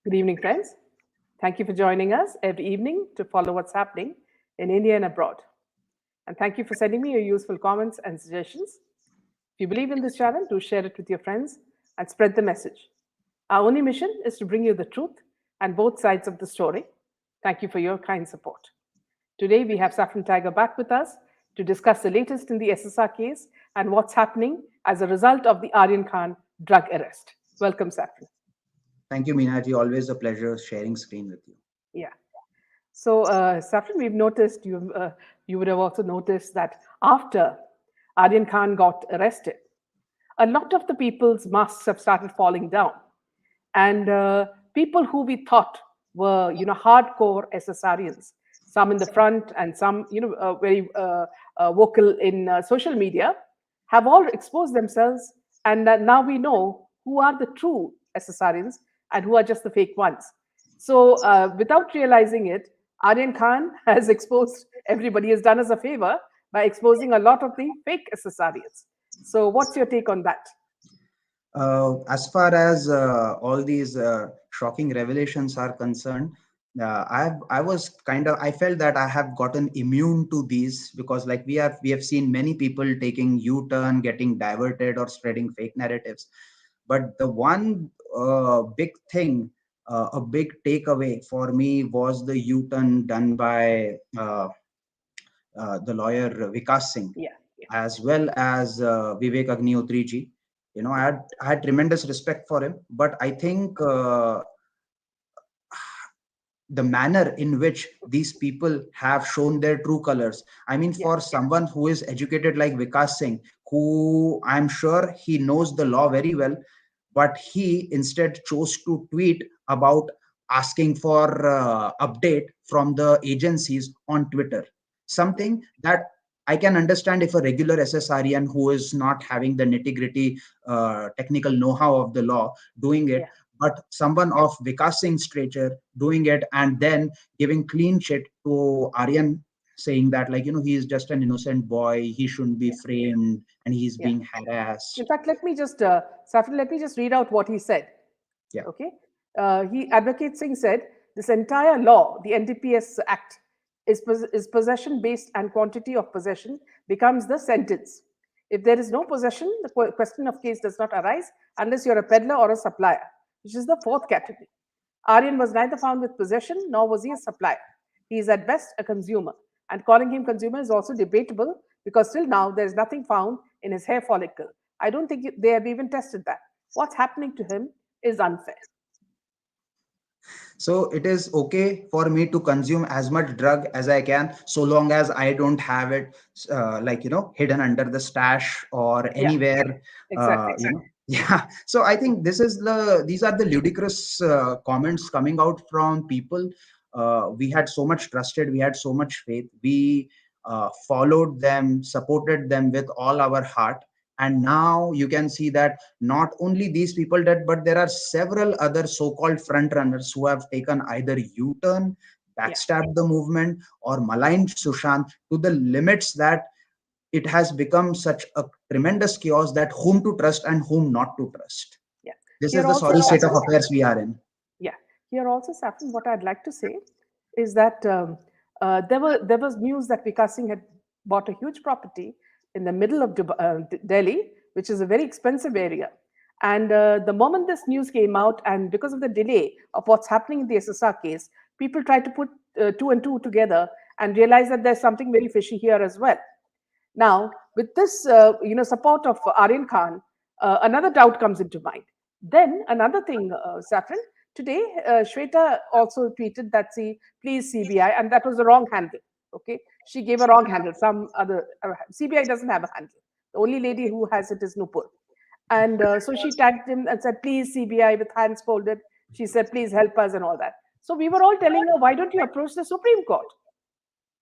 Good evening, friends. Thank you for joining us every evening to follow what's happening in India and abroad. And thank you for sending me your useful comments and suggestions. If you believe in this channel, do share it with your friends and spread the message. Our only mission is to bring you the truth and both sides of the story. Thank you for your kind support. Today, we have Saffron Tiger back with us to discuss the latest in the SSR case and what's happening as a result of the Aryan Khan drug arrest. Welcome, Saffron. Thank you, Meenaji. Always a pleasure sharing screen with you. Yeah. So, Saffron, we've noticed you would have also noticed that after Aryan Khan got arrested, a lot of the people's masks have started falling down, and people who we thought were hardcore SSRians, some in the front and some very vocal in social media, have all exposed themselves, and now we know who are the true SSRians and who are just the fake ones. So, without realizing it, Aryan Khan has exposed everybody, has done us a favor by exposing a lot of the fake SSRians. So, what's your take on that? As far as all these shocking revelations are concerned, I felt that I have gotten immune to these because like we have seen many people taking U-turn, getting diverted or spreading fake narratives. But the one big thing, a big takeaway for me was the U-turn done by the lawyer Vikas Singh, Yeah, yeah, as well as Vivek Agnihotri ji. I had tremendous respect for him, but I think the manner in which these people have shown their true colors. I mean, yeah, for someone who is educated like Vikas Singh, who I'm sure he knows the law very well, but he instead chose to tweet about asking for update from the agencies on Twitter. yeah, Something that I can understand if a regular SSRian who is not having the nitty gritty technical know-how of the law doing it, yeah. but someone of Vikas Singh's stature doing it and then giving clean shit to Aryan, saying that like he is just an innocent boy, he shouldn't be Yeah, framed, and he's yeah. being In harassed. fact, Safin, let me just read out what he said. Yeah, Okay. Advocate Singh said this entire law, the NDPS Act, is possession based and quantity of possession becomes the sentence. If there is no possession, the question of case does not arise unless you're a peddler or a supplier, which is the fourth category. Aryan was neither found with possession nor was he a supplier. He is at best a consumer. And calling him consumer is also debatable because till now there is nothing found in his hair follicle. I don't think they have even tested that. What's happening to him is unfair. so it is okay for me to consume as much drug as I can so long as I don't have it hidden under the stash or Yeah, anywhere. exactly. Yeah, so I think these are the ludicrous comments coming out from people. We had so much trusted, we had so much faith, we followed them, supported them with all our heart, and now you can see that not only these people did, but there are several other so-called front runners who have taken either U-turn, Yeah, backstabbed the movement, or maligned Sushant to the limits that it has become such a tremendous chaos that whom to trust and whom not to trust. yeah. This is Here the also, sorry state of Saffron, affairs we are in. yeah. Here also, Saffron, what I'd like to say is that there was news that Vikas Singh had bought a huge property in the middle of Delhi, which is a very expensive area. And the moment this news came out, and because of the delay of what's happening in the SSR case, people tried to put two and two together and realize that there's something very fishy here as well. Now, with this, support of Aryan Khan, another doubt comes into mind. Then another thing, Saffron, today Shweta also tweeted that see, please CBI, and that was the wrong handle. Okay, she gave a wrong handle. Some other CBI doesn't have a handle. The only lady who has it is Nupur. And so she tagged him and said, please CBI with hands folded. She said, please help us and all that. So we were all telling her, why don't you approach the Supreme Court?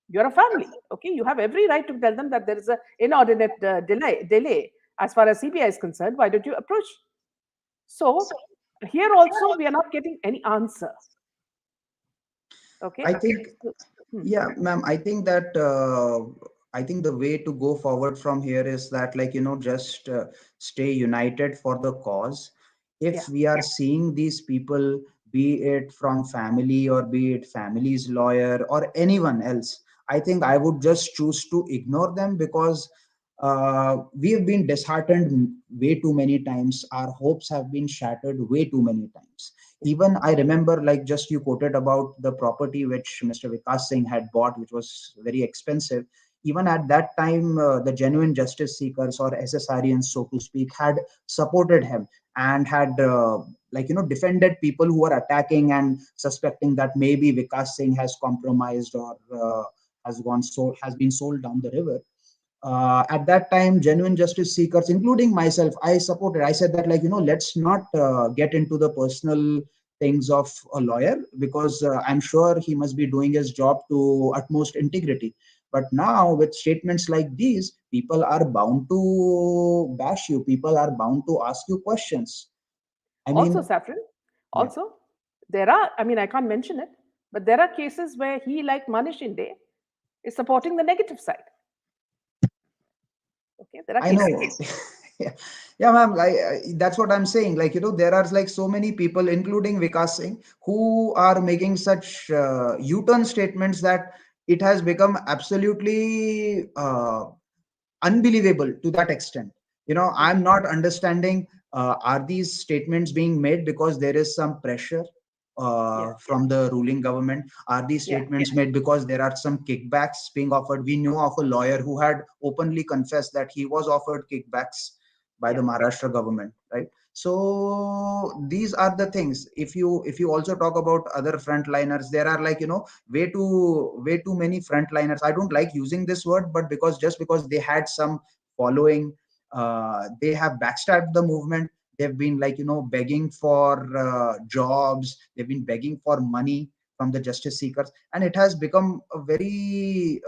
You're a family. Okay, you have every right to tell them that there is a inordinate delay as far as CBI is concerned. Why don't you approach? So here also we are not getting any answer. Okay. I think, So, hmm, yeah, ma'am, I think the way to go forward from here is that, just stay united for the cause. yeah, If we are seeing these people be it from family or be it family's lawyer or anyone else, I think I would just choose to ignore them, because we have been disheartened way too many times. Our hopes have been shattered way too many times. Even I remember, like just you quoted about the property which Mr. Vikas Singh had bought, which was very expensive. Even at that time, the genuine justice seekers or SSRians, so to speak, had supported him and had defended people who were attacking and suspecting that maybe Vikas Singh has compromised or has been sold down the river. At that time, genuine justice seekers, including myself, I supported. I said that, let's not get into the personal things of a lawyer, because I'm sure he must be doing his job to utmost integrity. But now, with statements like these, people are bound to bash you. People are bound to ask you questions. I Also, mean, Saffron, yeah, also, there are, I mean, I can't mention it, but there are cases where he, like Manish Inde, is supporting the negative side. Okay, there are I know. cases. Yeah, yeah, ma'am. Like that's what I'm saying. There are like so many people, including Vikas Singh, who are making such U-turn statements that it has become absolutely unbelievable to that extent. I'm not understanding, are these statements being made because there is some pressure Yeah, from the ruling government? Are these yeah, statements made because there are some kickbacks being offered? We know of a lawyer who had openly confessed that he was offered kickbacks by yeah. the Maharashtra government, right? So these are the things. If you also talk about other frontliners, there are, way too many frontliners. I don't like using this word, but just because they had some following, they have backstabbed the movement. They've been, begging for jobs. They've been begging for money from the justice seekers, and it has become a very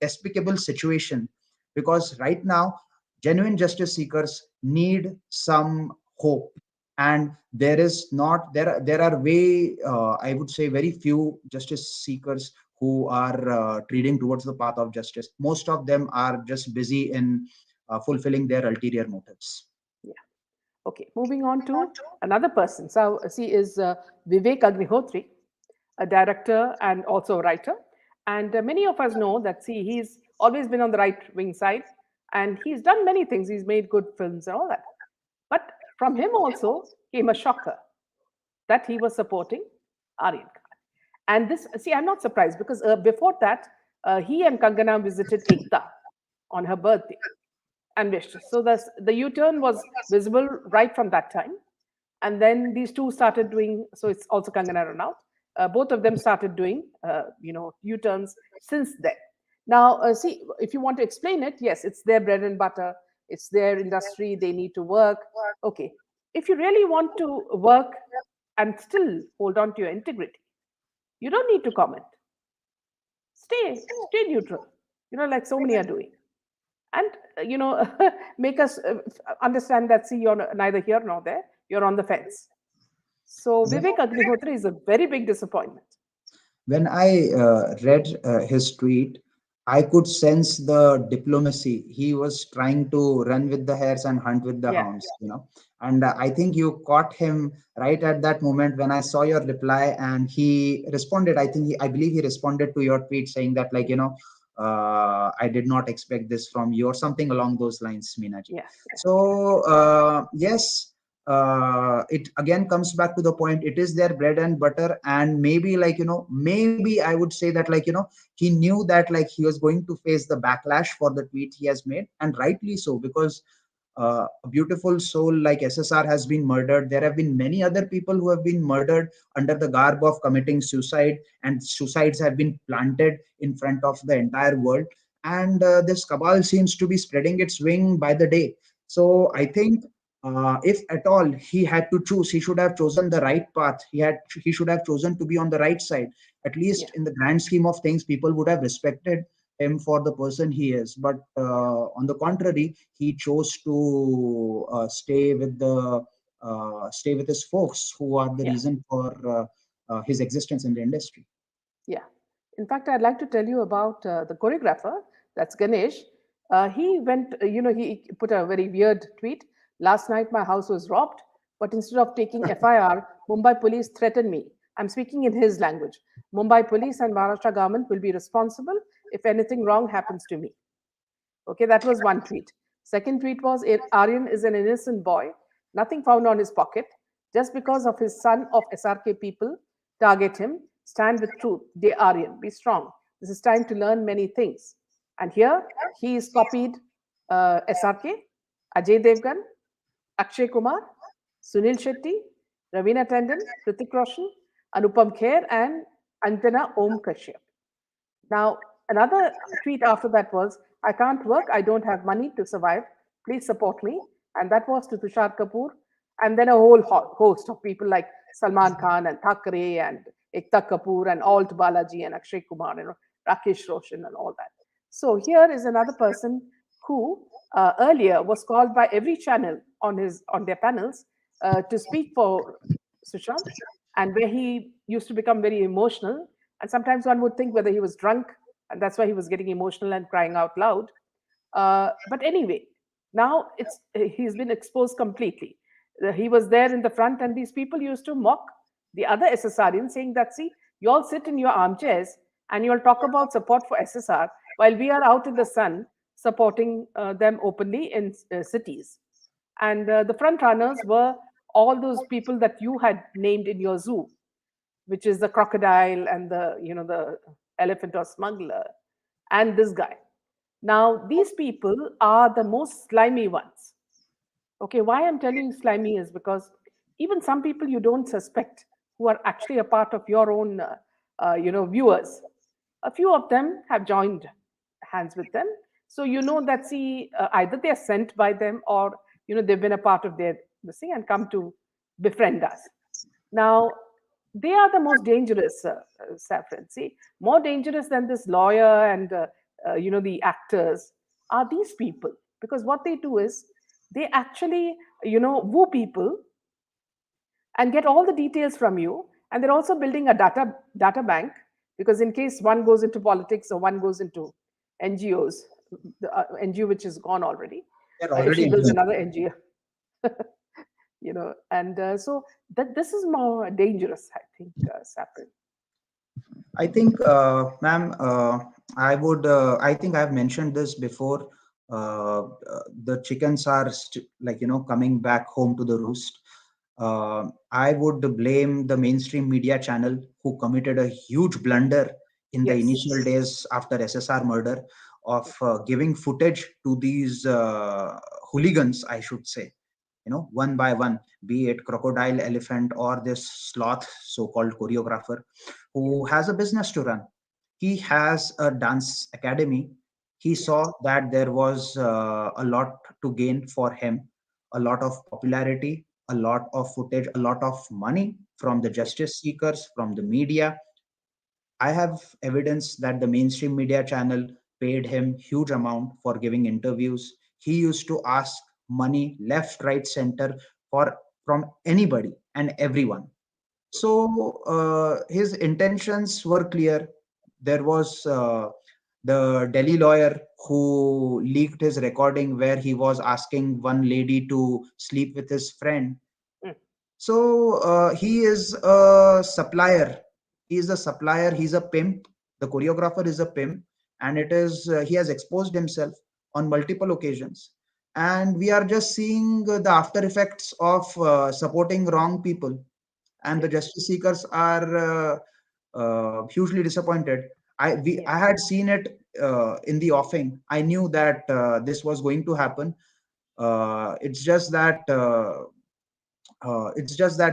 despicable situation, because right now genuine justice seekers need some hope, and there are way, I would say, very few justice seekers who are treading towards the path of justice. Most of them are just busy in fulfilling their ulterior motives. Yeah. Okay, moving on to another person. So, she is Vivek Agnihotri, a director and also a writer. And many of us know that, see, he's always been on the right wing side and he's done many things. He's made good films and all that. But from him also came a shocker that he was supporting Aryan Khan. And this, see, I'm not surprised because before that, he and Kangana visited Ekta on her birthday and wished. So the U-turn was visible right from that time. And then these two started doing, so it's also Kangana Ranaut. Both of them started doing, U-turns since then. Now, see, if you want to explain it, yes, it's their bread and butter. It's their industry. They need to work. Okay. If you really want to work and still hold on to your integrity, you don't need to comment. Stay neutral. Like so many are doing, and make us understand that, see, you're neither here nor there. You're on the fence. So Vivek Agnihotri is a very big disappointment. When I read his tweet, I could sense the diplomacy. He was trying to run with the hares and hunt with the Yeah, hounds. And I think you caught him right at that moment when I saw your reply, and he responded. I believe he responded to your tweet saying that, I did not expect this from you, or something along those lines, Meenaji. yeah, yeah, So yes, it again comes back to the point. It is their bread and butter, and maybe, maybe I would say that, he knew that, he was going to face the backlash for the tweet he has made, and rightly so, because a beautiful soul like SSR has been murdered. There have been many other people who have been murdered under the garb of committing suicide, and suicides have been planted in front of the entire world. And this cabal seems to be spreading its wing by the day. So I think, if at all he had to choose, he should have chosen the right path. He should have chosen to be on the right side. At yeah, least in the grand scheme of things, people would have respected him for the person he is. But on the contrary, he chose to stay with his folks, who are the yeah, reason for his existence in the industry. yeah. In fact, I'd like to tell you about the choreographer. That's Ganesh. He went, he put a very weird tweet. Last night, my house was robbed. But instead of taking FIR, Mumbai police threatened me. I'm speaking in his language. Mumbai police and Maharashtra government will be responsible if anything wrong happens to me. Okay, that was one tweet. Second tweet was Aryan is an innocent boy, nothing found on his pocket. Just because of his son of SRK people target him, stand with truth. Dear Aryan, be strong. This is time to learn many things. And here he is copied SRK, Ajay Devgan, Akshay Kumar, Sunil Shetty, Ravina Tandon, Hrithik Roshan, Anupam Kher, and Anjana Om Kashyap. Now, another tweet after that was, I can't work, I don't have money to survive, please support me. And that was to Tushar Kapoor. And then a whole host of people like Salman Khan and Thakre and Ekta Kapoor and Alt Balaji and Akshay Kumar and Rakesh Roshan and all that. So here is another person who earlier was called by every channel on their panels to speak for Sushant, and where he used to become very emotional. And sometimes one would think whether he was drunk, and that's why he was getting emotional and crying out loud. But anyway, now he's been exposed completely. He was there in the front, and these people used to mock the other SSRians, saying that, see, you all sit in your armchairs and you all talk about support for SSR while we are out in the sun supporting them openly in cities. And the front runners were all those people that you had named in your zoo, which is the crocodile and the elephant or smuggler, and this guy. Now, these people are the most slimy ones. Okay, why I'm telling you slimy is because even some people you don't suspect who are actually a part of your own, viewers, a few of them have joined hands with them. So you know that, see, either they are sent by them, or they've been a part of their this thing and come to befriend us. Now, they are the most dangerous, Saffron. See, more dangerous than this lawyer and the actors are these people, because what they do is they actually woo people and get all the details from you, and they're also building a data bank, because in case one goes into politics or one goes into NGOs, the NGO which is gone already, They're if she already builds in. another NGO, and so that this is more dangerous, I think, Saprin. I think, ma'am, I think I've mentioned this before. The chickens are coming back home to the roost. I would blame the mainstream media channel who committed a huge blunder in the Yes. initial days after SSR murder of giving footage to these hooligans, I should say, one by one, be it crocodile, elephant, or this sloth, so-called choreographer, who has a business to run. He has a dance academy. He Yes. saw that there was a lot to gain for him, a lot of popularity, a lot of footage, a lot of money from the Yes. justice seekers, from the media. I have evidence that the mainstream media channel paid him huge amount for giving interviews. He used to ask money left, right, center for from anybody and everyone. So his intentions were clear. There was the Delhi lawyer who leaked his recording where he was asking one lady to sleep with his friend. Mm. So he is a supplier. He is a supplier. He's a pimp. The choreographer is a pimp, and it is he has exposed himself on multiple occasions. And we are just seeing the after effects of supporting wrong people, and the Yes. justice seekers are hugely disappointed. I Yes. had seen it in the offing. I knew that this was going to happen. It's just that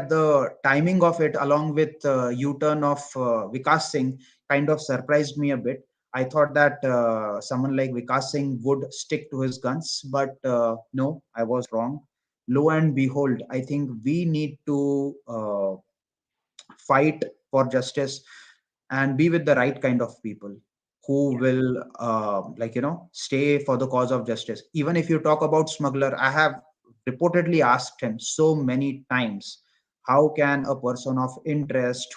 the timing of it, along with U-turn of Vikas Singh, kind of surprised me a bit. I thought that someone like Vikas Singh would stick to his guns, but no, I was wrong. Lo and behold, I think we need to fight for justice and be with the right kind of people who Yeah. will stay for the cause of justice. Even if you talk about smuggler, I have reportedly asked him so many times, how can a person of interest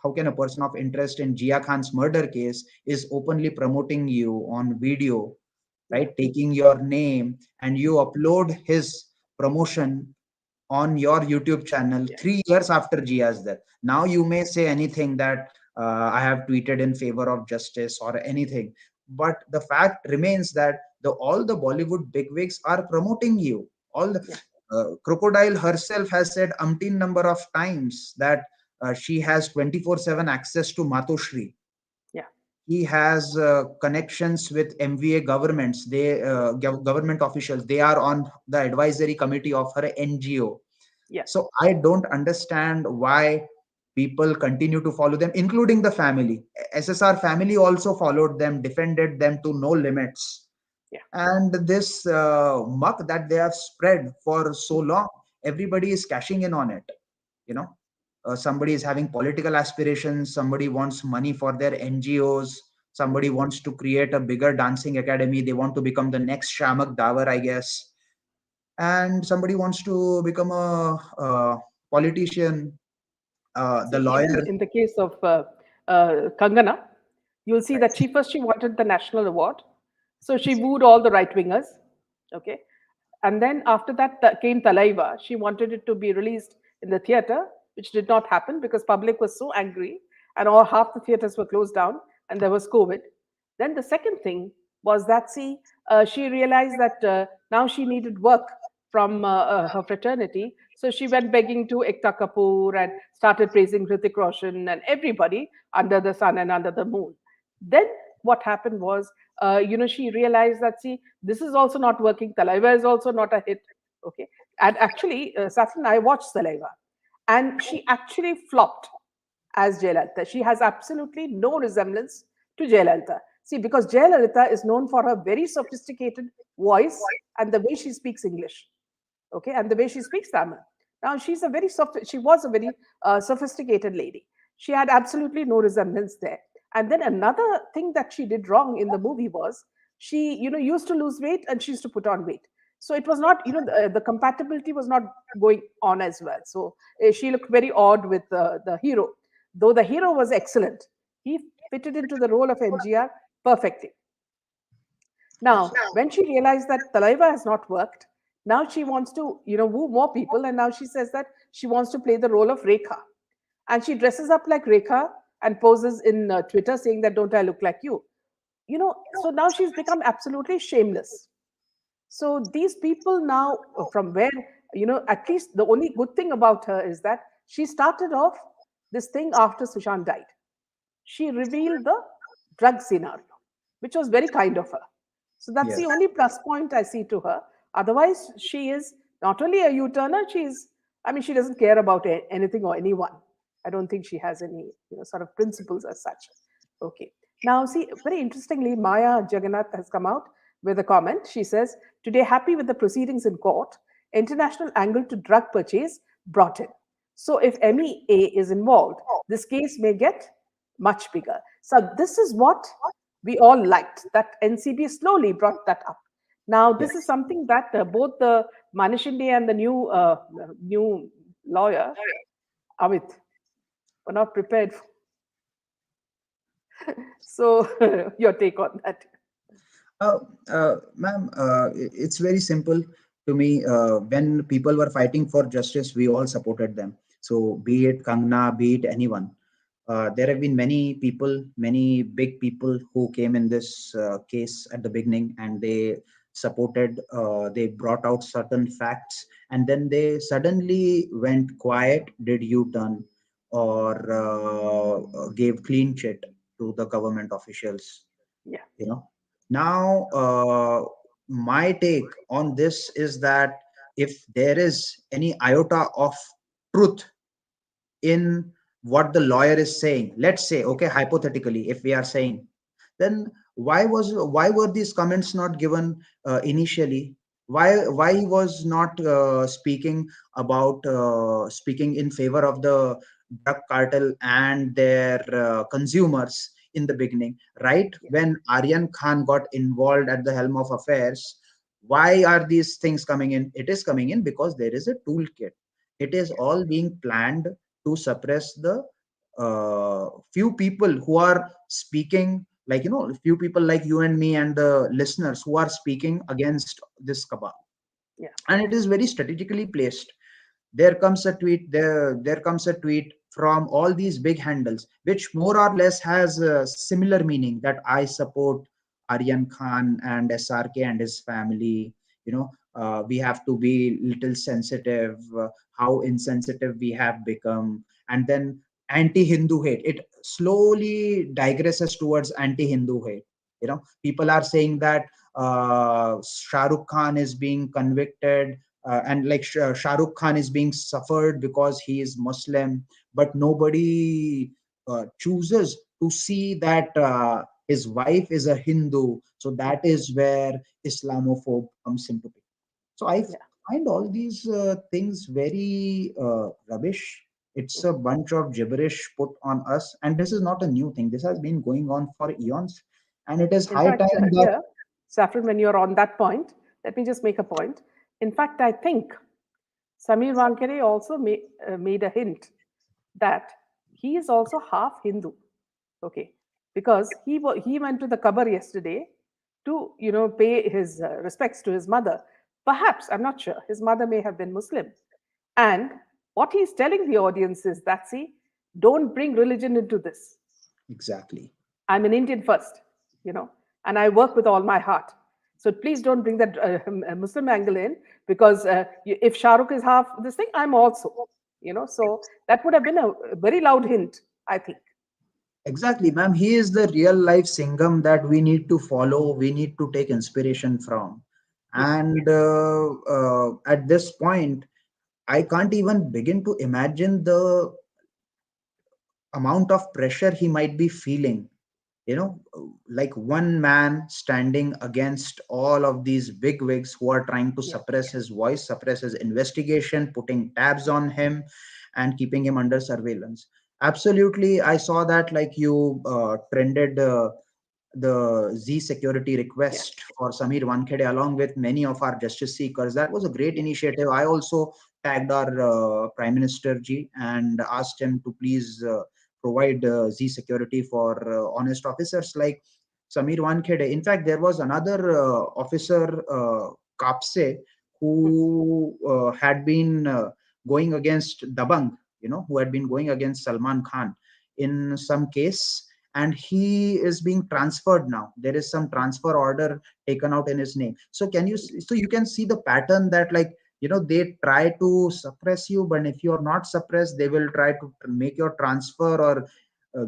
how can a person of interest in Jia Khan's murder case is openly promoting you on video, Yeah. right, taking your name, and you upload his promotion on your YouTube channel Yeah, 3 years after Jia's death. Now you may say anything that I have tweeted in favor of justice or anything, but the fact remains that all the Bollywood bigwigs are promoting you. All the yeah, Crocodile herself has said umpteen number of times that she has 24/7 access to Matoshri. yeah, He has connections with MVA governments. They government officials. They are on the advisory committee of her NGO. yeah, So I don't understand why people continue to follow them, including the family. SSR family also followed them, defended them to no limits. yeah. And this muck that they have spread for so long, everybody is cashing in on it. You know, somebody is having political aspirations, somebody wants money for their NGOs, somebody wants to create a bigger dancing academy, they want to become the next Shamak Davar, I guess, and somebody wants to become a politician, the See, even lawyer. in the case of Kangana, you'll see that she wanted the national award, so she wooed all the right wingers. Okay, and then after that came Talaiva. She wanted it to be released in the theater, which did not happen because public was so angry, and all half the theaters were closed down, and there was COVID. Then the second thing was that, see, she realized that now she needed work from her fraternity. So she went begging to Ekta Kapoor and started praising Hrithik Roshan and everybody under the sun and under the moon. Then what happened was, she realized that, see, this is also not working. Talaiva is also not a hit. Okay. And actually, Safin, I watched Talaiva and she actually flopped as Jayalalitha. She has absolutely no resemblance to Jayalalitha. See, because Jayalalitha is known for her very sophisticated voice and the way she speaks English, okay, and the way she speaks Tamil. Now, she was a very sophisticated lady. She had absolutely no resemblance there. And then another thing that she did wrong in the movie was she, used to lose weight and she used to put on weight. So it was not, the compatibility was not going on as well. So she looked very odd with the hero, though the hero was excellent. He fitted into the role of MGR perfectly. Now, when she realized that Talaiva has not worked, now she wants to, woo more people, and now she says that she wants to play the role of Rekha, and she dresses up like Rekha and poses in Twitter saying that "Don't I look like you?" So now she's become absolutely shameless. So these people now, from where, at least the only good thing about her is that she started off this thing after Sushant died. She revealed the drug scenario, which was very kind of her. So that's Yes. the only plus point I see to her. Otherwise, she is not only a U-turner, I mean, she doesn't care about anything or anyone. I don't think she has any, sort of principles as such. Okay. Now, see, very interestingly, Maya Jagannath has come out with a comment. She says, today, happy with the proceedings in court, international angle to drug purchase brought in. So if MEA is involved, this case may get much bigger. So this is what we all liked, that NCB slowly brought that up. Now, Yeah. this is something that both the Manishinde and the new lawyer, Amit, were not prepared for. So, your take on that? Uh, Ma'am, it's very simple to me. When people were fighting for justice, we all supported them. So, be it Kangna, be it anyone, there have been many people, many big people who came in this case at the beginning, and they supported, they brought out certain facts, and then they suddenly went quiet, did U-turn, or gave clean chit to the government officials. Yeah, You know, now my take on this is that if there is any iota of truth in what the lawyer is saying, let's say, okay, hypothetically, if we are saying, then why were these comments not given initially? Why he was not speaking in favor of the drug cartel and their consumers in the beginning, right yeah, when Aryan Khan got involved at the helm of affairs? Why are these things coming in? It is coming in because there is a toolkit. It is yeah, all being planned to suppress the few people who are speaking, like, few people like you and me and the listeners who are speaking against this cabal. yeah, And it is very strategically placed. there comes a tweet from all these big handles, which more or less has a similar meaning, that I support Aryan Khan and SRK and his family. you know we have to be little sensitive, how insensitive we have become. And then anti-Hindu hate, it slowly digresses towards anti-Hindu hate. People are saying that Shah Rukh Khan is being convicted, and like Shah Rukh Khan is being suffered because he is Muslim, but nobody chooses to see that his wife is a Hindu. So that is where Islamophobe comes into picture. So I Yeah. find all these things very rubbish. It's a bunch of gibberish put on us, and this is not a new thing. This has been going on for eons, and it is In high fact, time that here, Saffron, when you're on that point, let me just make a point. In fact, I think Samir Wankere also made a hint that he is also half Hindu. Okay, because he went to the Kabar yesterday to pay his respects to his mother. Perhaps, I'm not sure, his mother may have been Muslim. And what he's telling the audience is that, see, don't bring religion into this. exactly. I'm an Indian first, you know, and I work with all my heart. So please don't bring that Muslim angle in, because if Shah Rukh is half this thing, I'm also, So that would have been a very loud hint, I think. Exactly, ma'am. He is the real life Singham that we need to follow, we need to take inspiration from. Yeah, And at this point, I can't even begin to imagine the amount of pressure he might be feeling. Like one man standing against all of these big wigs who are trying to yeah, suppress his voice, suppress his investigation, putting tabs on him and keeping him under surveillance. Absolutely, I saw that, like, you trended the Z security yeah, request for Samir Wankhede along with many of our justice seekers. That was a great initiative. I also tagged our Prime Minister Ji and asked him to please provide Z security for honest officers like Samir Wankhede. In fact, there was another officer, Kapse, hmm, who had been going against Dabang, who had been going against Salman Khan in some case, and he is being transferred now. There is some hmm, transfer order taken out in his name. So you can see the pattern that, like, they try to suppress you, but if you're not suppressed, they will try to make your transfer, or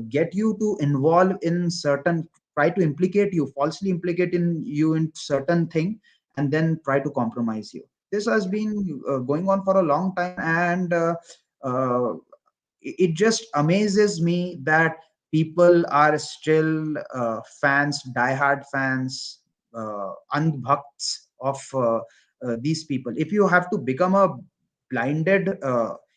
get you to involve in certain, try to implicate you, falsely implicate in you in certain thing, and then try to compromise you. This has yeah, been going on for a long time, and uh, it just amazes me that people are still fans, diehard fans, andbhakts of these people. If you have to become a blinded,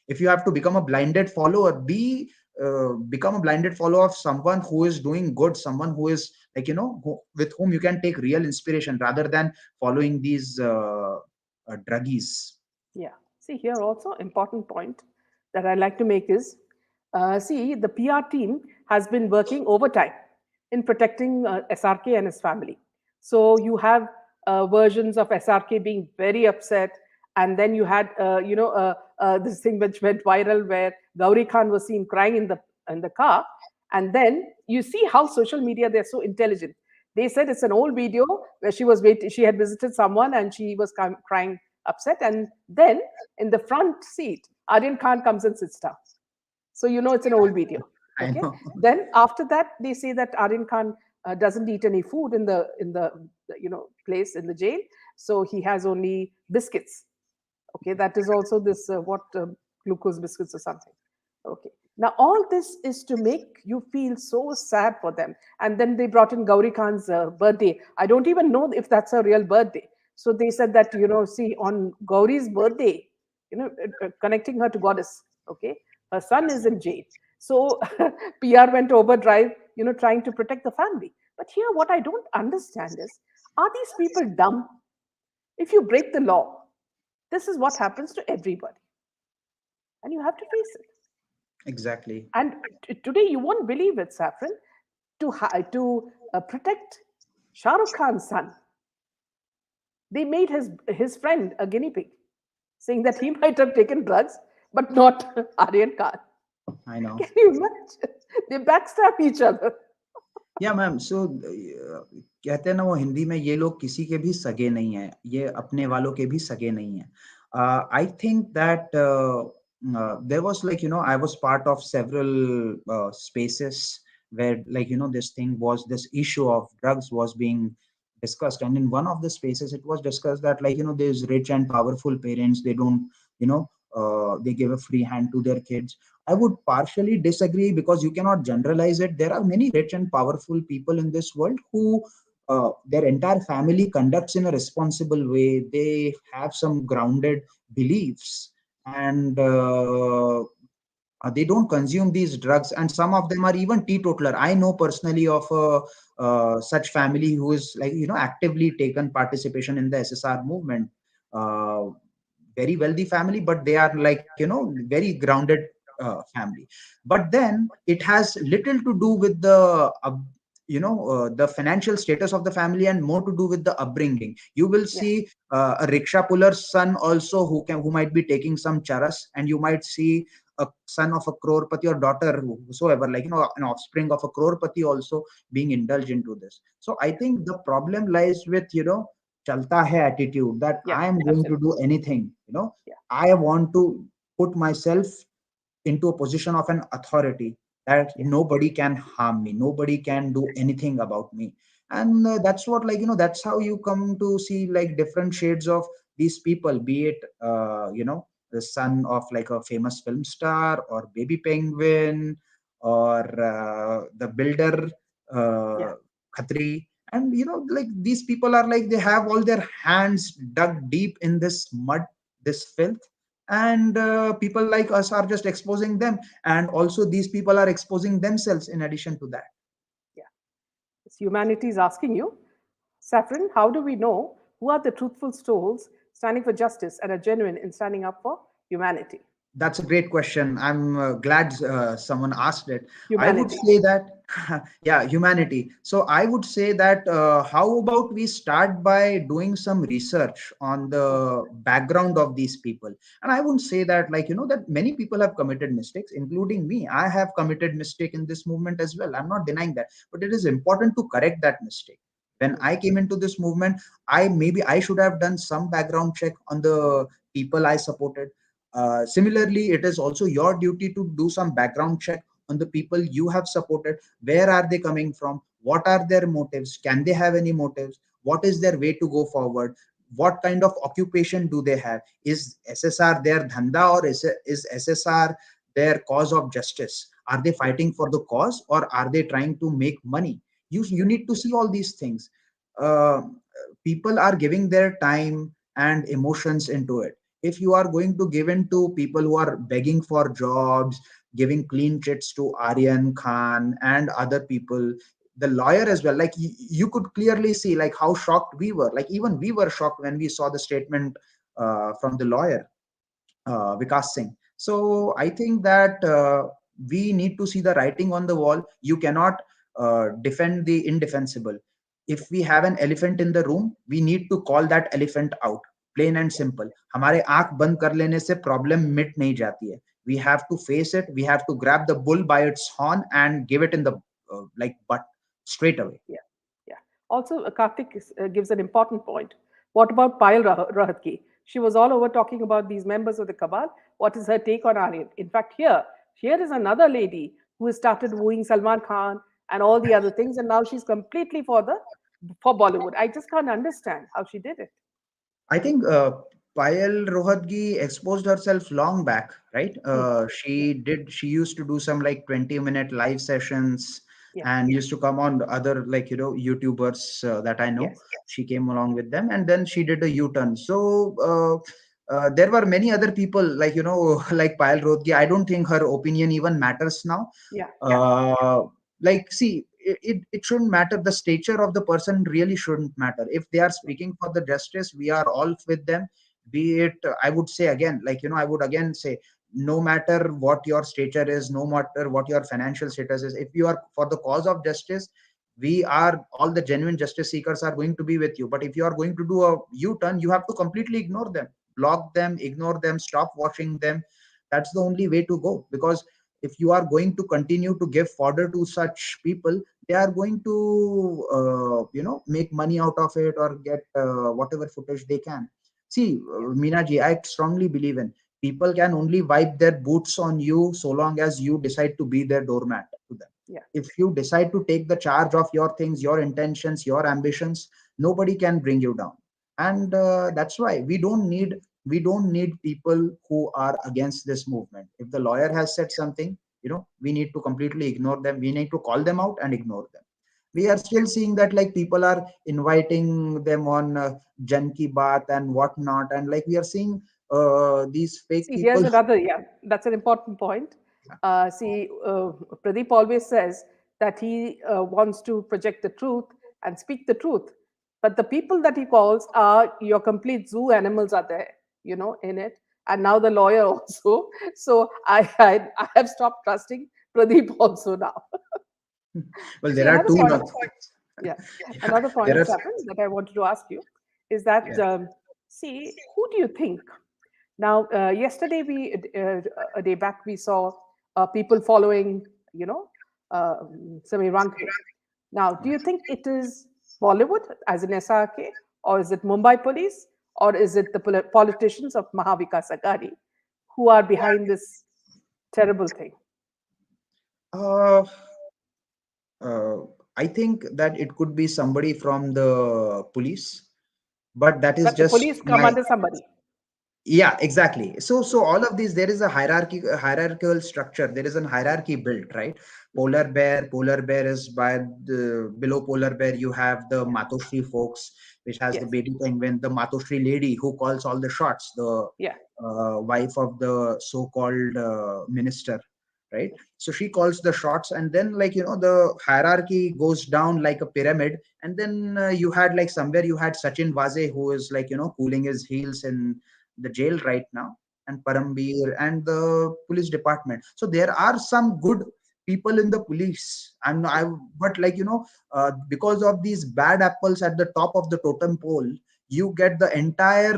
if you have to become a blinded follower, become a blinded follower of someone who is doing good, someone who is, like, with whom you can take real inspiration, rather than following these druggies. yeah. See, here also important point that I like to make is, see, the PR team has been working overtime in protecting SRK and his family. So you have versions of SRK being very upset, and then you had this thing which went viral where Gauri Khan was seen crying in the car, and then you see how social media, they're so intelligent. They said it's an old video where she had visited someone and she was crying upset, and then in the front seat Aryan Khan comes and sits down, so it's an old video. I Okay, know. then after that they say that Aryan Khan doesn't eat any food in the place in the jail, so he has only biscuits. Okay, that is also this what glucose biscuits or something. Okay, now all this is to make you feel so sad for them. And then they brought in Gauri Khan's birthday. I don't even know if that's a real birthday. So they said that, see, on Gauri's birthday, connecting her to goddess. Okay, her son is in jail, so PR went overdrive, trying to protect the family. But here what I don't understand is, are these people dumb? If you break the law, this is what happens to everybody, and you have to face it. Exactly. And today, you won't believe it, Saffron, to protect Shah Rukh Khan's son, they made his friend a guinea pig. saying that he might have taken drugs, but not Aryan Khan. I know. Can you imagine? They backstab each other. या ma'am so कहते हैं ना वो हिंदी में ये लोग किसी के भी सगे नहीं है ये अपने वालों के भी सगे नहीं है I think that there was like I was part of several spaces where like this thing was this issue of drugs was being discussed, and in one of the spaces it was discussed that like there's rich and powerful parents, they don't you know they give a free hand to their kids. I would partially disagree because you cannot generalize it. There are many rich and powerful people in this world who their entire family conducts in a responsible way. They have some grounded beliefs, and they don't consume these drugs, and some of them are even teetotaler. I know personally of a such family who is like actively taken participation in the SSR movement. Uh, Very wealthy family, but they are like very grounded family. But then it has little to do with the the financial status of the family and more to do with the upbringing. You will Yeah, see a rickshaw puller's son also who might be taking some charas, and you might see a son of a crorepati or daughter whosoever, like an offspring of a crorepati also being indulged into this. So I think the problem lies with chalta hai attitude, that yeah, I am going to absolutely. do anything. Yeah, I want to put myself into a position of an authority, that yeah, nobody can harm me, nobody can do anything about me. And that's what, like that's how you come to see like different shades of these people, be it the son of like a famous film star, or baby penguin, or the builder, yeah, uh, khatri. And like these people are like, they have all their hands dug deep in this mud, this filth, and people like us are just exposing them, and also these people are exposing themselves in addition to that. yeah. It's humanity is asking you, Saffron, how do we know who are the truthful souls standing for justice and are genuine in standing up for humanity? That's a great question. I'm glad someone asked it. I would Humanity. say that, yeah, humanity. So I would say that how about we start by doing some research on the background of these people? And I wouldn't say that, like, that many people have committed mistakes, including me. I have committed mistake in this movement as well. I'm not denying that. But it is important to correct that mistake. When I came into this movement, I should have done some background check on the people I supported. Similarly, it is also your duty to do some background check on the people you have supported. Where are they coming from? What are their motives? Can they have any motives? What is their way to go forward? What kind of occupation do they have? Is SSR their dhanda, or is SSR their cause of justice? Are they Yeah, fighting for the cause, or are they trying to make money? You yeah, need to see all these things. Uh, People are giving their time and emotions into it. If you are going to give in to people who are begging for jobs, giving clean chits to Aryan Khan and other people, the lawyer as well, like you could clearly see like how shocked we were. Like even we were shocked when we saw the statement from the lawyer, Vikas Singh. So I think that we need to see the writing on the wall. You cannot defend the indefensible. If we have an elephant in the room, we need to call that elephant out. Plain and yeah, simple. हमारे आंख बंद कर लेने से problem मिट नहीं जाती है. We have to face it. We have to grab the bull by its horn and give it in the like butt straight away. yeah, yeah. Also, Karthik gives an important point. What about Payal Rahatki? She was all over talking about these members of the cabal. What is her take on Aryan? In fact, here is another lady who has started wooing Salman Khan and all the other things, and now she's completely for Bollywood. I just can't understand how she did it. I think Payal Rohatgi exposed herself long back, right? Hmm. Yeah, She used to do some like 20-minute live sessions yeah, and used to come on other like, YouTubers that I know. yes, She came along with them, and then she did a U-turn. So there were many other people like, like Payal Rohatgi. I don't think her opinion even matters now. yeah, Like see, it shouldn't matter. The stature of the person really shouldn't matter. If they are speaking for the justice, we are all with them. Be it I would say again, like I would again say, no matter what your stature is, no matter what your financial status is, if you are for the cause of justice, we are all the genuine justice seekers are going to be with you. But if you are going to do a U-turn, you have to completely ignore them. block them, ignore them, stop watching them. That's the only way to go, because if you are going to continue to give fodder to such people, they are going to make money out of it, or get whatever footage they can. See, Meenaji, I strongly believe in people can only wipe their boots on you so long as you decide to be their doormat to them. Yeah. If you decide to take the charge of your things, your intentions, your ambitions, nobody can bring you down. And that's why we don't need people who are against this movement. If the lawyer has said something, we need to completely ignore them. We need to call them out and ignore them. We are still seeing that like people are inviting them on Jan Ki Baat and whatnot, and like we are seeing these fake See, here's people. another, yeah, that's an important point. See, Pradeep always says that he wants to project the truth and speak the truth. But the people that he calls are your complete zoo animals are there, in it. And now the lawyer also. So I have stopped trusting Pradeep also now. Well, See, there are another two point, now. yeah, Yeah, another there point, are. Saffron, that I wanted to ask you is that, Yeah. see, who do you think? Now, yesterday a day back, we saw people following, Samir Rankhede. Now, do Yeah. you think it is Bollywood as in SRK, or is it Mumbai police, or is it the politicians of Mahavikas Aghadi who are behind this terrible thing? Uh, uh, I think that it could be somebody from the police, but that is But the just police come my. under somebody. Yeah, exactly. So all of these, there is a hierarchical structure. There is a hierarchy built, right? Polar bear is by the below polar bear. You have the Yeah. Matoshri folks, which has the Yes. baby penguin, the Matoshri lady who calls all the shots, the Yeah. wife of the so-called minister, right? So she calls the shots, and then like the hierarchy goes down like a pyramid, and then you had like somewhere you had Sachin Vaze, who is like cooling his heels in the jail right now, and Parambir and the police department. So there are some good people in the police, and I but like because of these bad apples at the top of the totem pole, you get the entire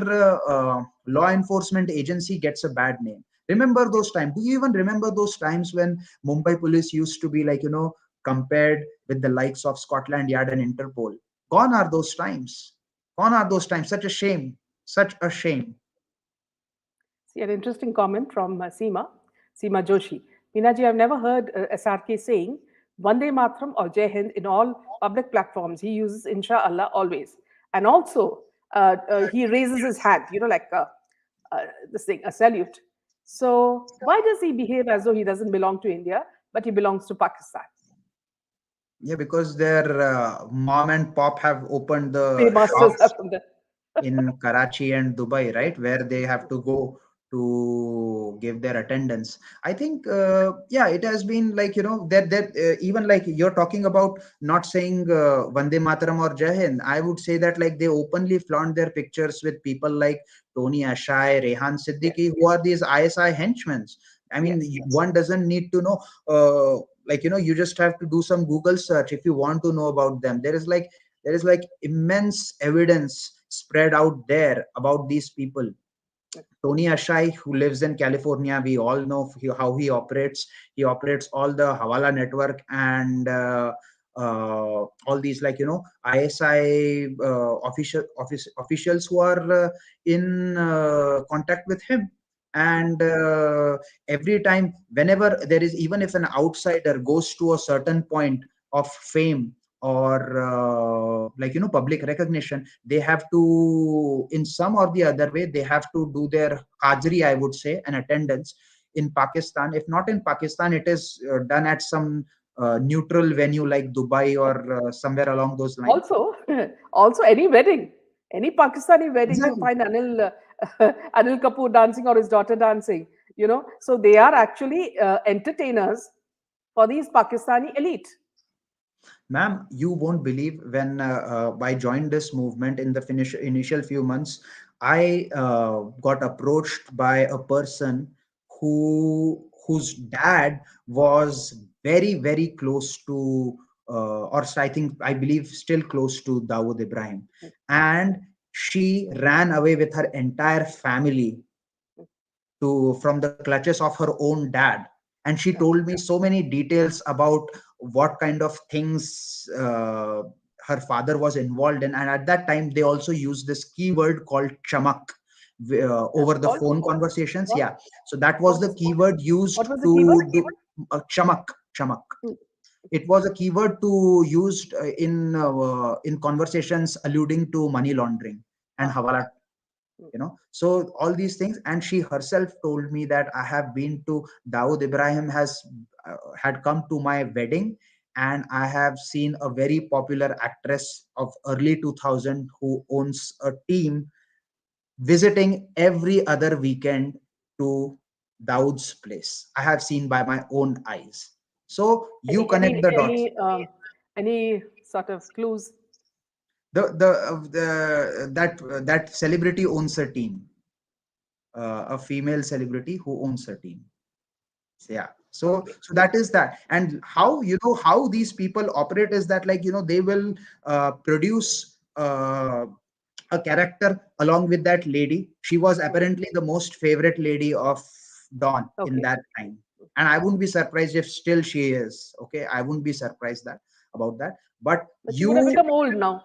law enforcement agency gets a bad name. Remember those times? Do you even remember those times when Mumbai police used to be like compared with the likes of Scotland Yard and Interpol? Gone are those times. Gone are those times. Such a shame. Such a shame. See, an interesting comment from Seema Joshi. Minaji, I've never heard SRK saying Vande Matram or Jai Hind in all public platforms. He uses Inshallah always. And also, he raises his hand, like uh, this thing, a salute. So, why does he behave as though he doesn't belong to India, but he belongs to Pakistan? Yeah, because their mom and pop have opened the Paymasters are shops from the. in Karachi and Dubai, right, where they have to go to give their attendance. I think, yeah, it has been like that even like you're talking about not saying Vande Mataram or Jai Hind. I would say that like they openly flaunt their pictures with people like Tony Ashai, Rehan Yes, Siddiqui, who are these ISI henchmen. I mean, yes. one doesn't need to know. You just have to do some Google search if you want to know about them. There is like immense evidence spread out there about these people. Tony Ashai, who lives in California, we all know how he operates. He operates all the Hawala network and all these ISI officials who are in contact with him. And every time, whenever there is, even if an outsider goes to a certain point of fame or public recognition, they have to, in some or the other way, they have to do their hajri, I would say, an attendance in Pakistan. If not in Pakistan, it is done at some neutral venue like Dubai or somewhere along those lines. Also, also any Pakistani wedding, you Exactly. find Anil Kapoor dancing or his daughter dancing. So they are actually entertainers for these Pakistani elite. Ma'am, you won't believe when I joined this movement in the initial few months, I got approached by a person whose dad was very, very close to, or I think, I believe, still close to Dawood Ibrahim. And she ran away with her entire family to from the clutches of her own dad, and she Yeah. told me so many details about what kind of things her father was involved in. And at that time they also used this keyword called chamak over the Called phone conversations. what? Yeah, so that was What the was keyword used what was the keyword? to do chamak. Hmm. It was a keyword to used in conversations alluding to money laundering and Ah, hawala, hmm. so all these things. And she herself told me that I have been to Dawood Ibrahim has had come to my wedding, and I have seen a very popular actress of early 2000 who owns a team visiting every other weekend to Dawood's place. I have seen by my own eyes. So you Any connect the dots. any sort of clues? The that celebrity owns a team, a female celebrity who owns a team. Yeah, so Okay. so that is that. And how, how these people operate is that, like, they will produce a character along with that lady. She was Hmm. apparently the most favorite lady of Dawn in Okay. that time, and I wouldn't be surprised if still she is. Okay, I wouldn't be surprised that about that. But But she would have you, become old now.